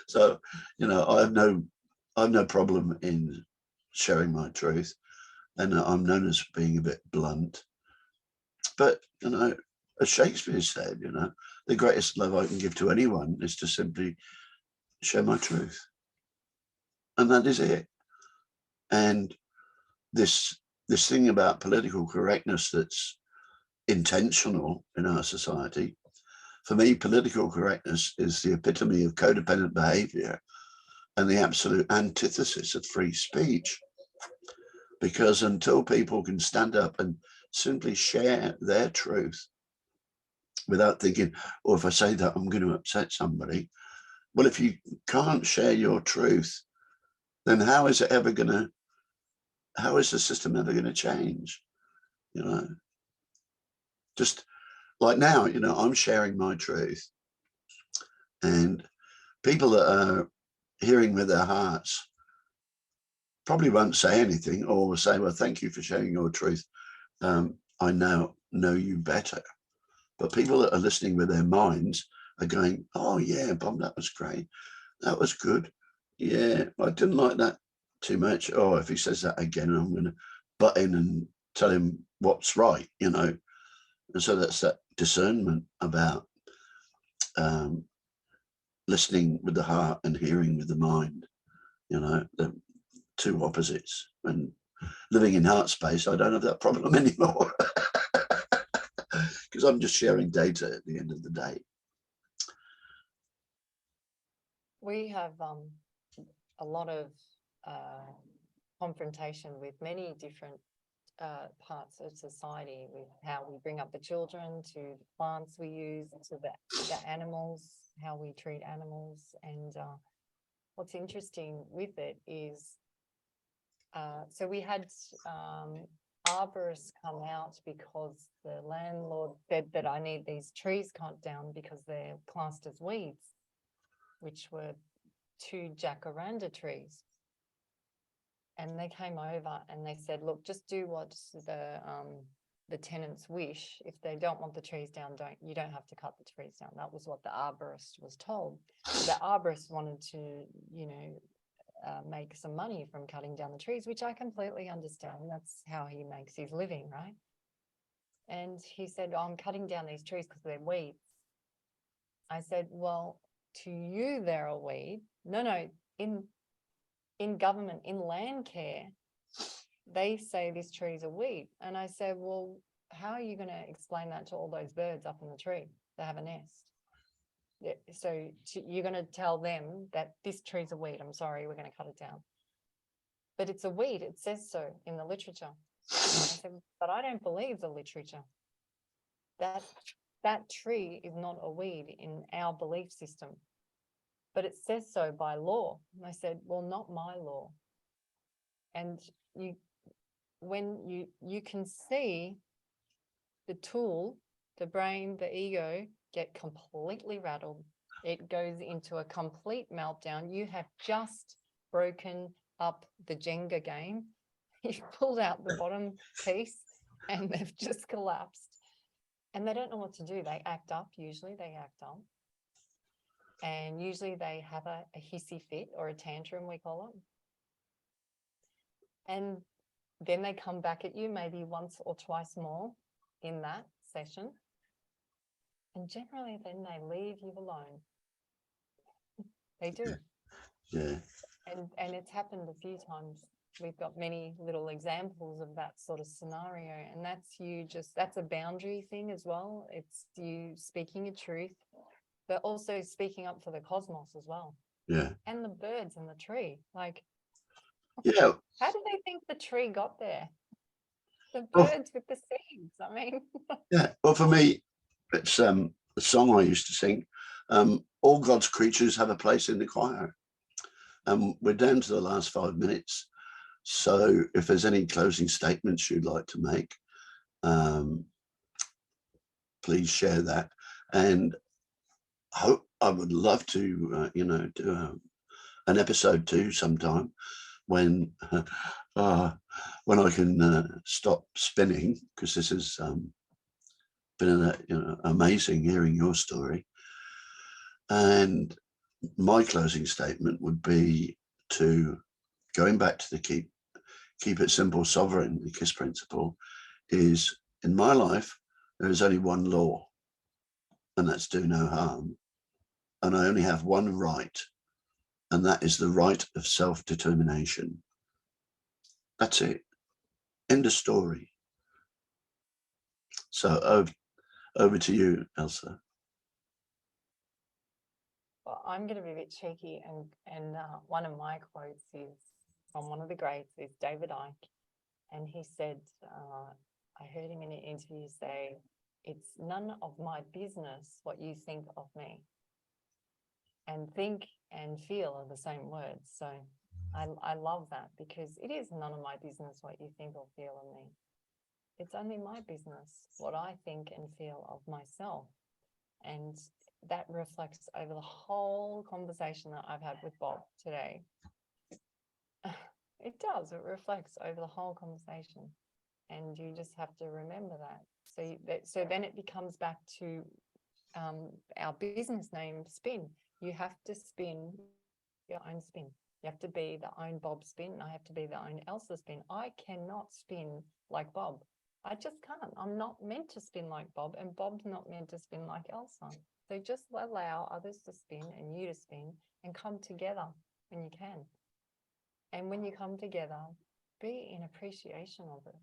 So, you know, I have no problem in sharing my truth, and I'm known as being a bit blunt. But, you know, as Shakespeare said, you know, the greatest love I can give to anyone is to simply share my truth. And that is it. And this thing about political correctness that's intentional in our society, for me, political correctness is the epitome of codependent behavior and the absolute antithesis of free speech. Because until people can stand up and simply share their truth without thinking, oh, if I say that, I'm going to upset somebody. Well, if you can't share your truth, then how is it ever going to how is the system ever going to change? Just like now, I'm sharing my truth, and people that are hearing with their hearts probably won't say anything, or will say, well, thank you for sharing your truth. I now know you better. But people that are listening with their minds are going, oh yeah, Bob, that was great. That was good. Yeah, I didn't like that too much. Oh, if he says that again, I'm going to butt in and tell him what's right, And so that's that discernment about listening with the heart and hearing with the mind, the two opposites. And living in Heartspace, I don't have that problem anymore because I'm just sharing data at the end of the day. We have a lot of confrontation with many different parts of society, with how we bring up the children, to the plants we use, to the animals, how we treat animals. And what's interesting with it is, so we had arborists come out because the landlord said that I need these trees cut down because they're classed as weeds, which were 2 jacaranda trees. And they came over and they said, look, just do what the tenants wish. If they don't want the trees down, you don't have to cut the trees down. That was what the arborist was told. The arborist wanted to, make some money from cutting down the trees, which I completely understand. That's how he makes his living, right? And he said, oh, I'm cutting down these trees because they're weeds. I said, well, to you, they're a weed. No, in government, in land care, they say this tree's a weed. And I said, well, how are you going to explain that to all those birds up in the tree that have a nest? So you're going to tell them that this tree's a weed. I'm sorry, we're going to cut it down. But it's a weed. It says so in the literature. I said, but I don't believe the literature. That tree is not a weed in our belief system. But it says so by law. And I said, well, not my law. And when you can see the tool, the brain, the ego get completely rattled. It goes into a complete meltdown. You have just broken up the Jenga game. You've pulled out the bottom piece and they've just collapsed. And they don't know what to do. They act up, usually they act up. And usually they have a hissy fit or a tantrum, we call it. And then they come back at you maybe once or twice more in that session. And generally then they leave you alone. They do. Yeah. And it's happened a few times. We've got many little examples of that sort of scenario. And that's a boundary thing as well. It's you speaking your truth, but also speaking up for the cosmos as well. Yeah. And the birds in the tree. Like, yeah. How do they think the tree got there? The birds with the seeds, I mean. Yeah. Well, for me, it's a song I used to sing. All God's creatures have a place in the choir. We're down to the last 5 minutes. So if there's any closing statements you'd like to make, please share that. And I would love to, do an episode 2 sometime when I can stop spinning, because this has been amazing hearing your story. And my closing statement would be to, going back to the keep it simple, sovereign, the KISS principle, is in my life, there is only one law, and that's do no harm. And I only have one right, and that is the right of self-determination. That's it. End of story. So over to you, Elsa. Well, I'm going to be a bit cheeky, and one of my quotes is from one of the greats, is David Icke, and he said, I heard him in an interview say, "It's none of my business what you think of me." And think and feel are the same words. So I love that, because it is none of my business what you think or feel of me. It's only my business what I think and feel of myself. And that reflects over the whole conversation that I've had with Bob today. It does. It reflects over the whole conversation. And you just have to remember that. So then it becomes back to our business name, Spin. You have to spin your own spin. You have to be the own Bob spin. I have to be the own Elsa spin. I cannot spin like Bob. I just can't. I'm not meant to spin like Bob, and Bob's not meant to spin like Elsa. So just allow others to spin and you to spin, and come together when you can. And when you come together, be in appreciation of it.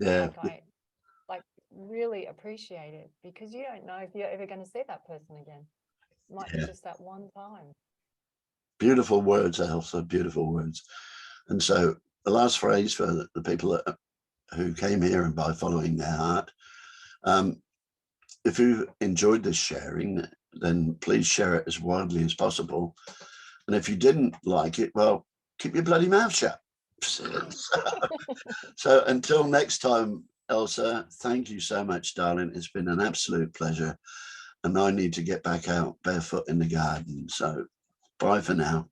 Yeah. Like really appreciate it, because you don't know if you're ever going to see that person again. It might be just that one time. Beautiful words, Elsa, beautiful words. And so the last phrase for the people who came here and by following their heart, if you enjoyed this sharing, then please share it as widely as possible. And if you didn't like it, well, keep your bloody mouth shut. So until next time, Elsa, thank you so much, darling. It's been an absolute pleasure. And I need to get back out barefoot in the garden. So bye for now.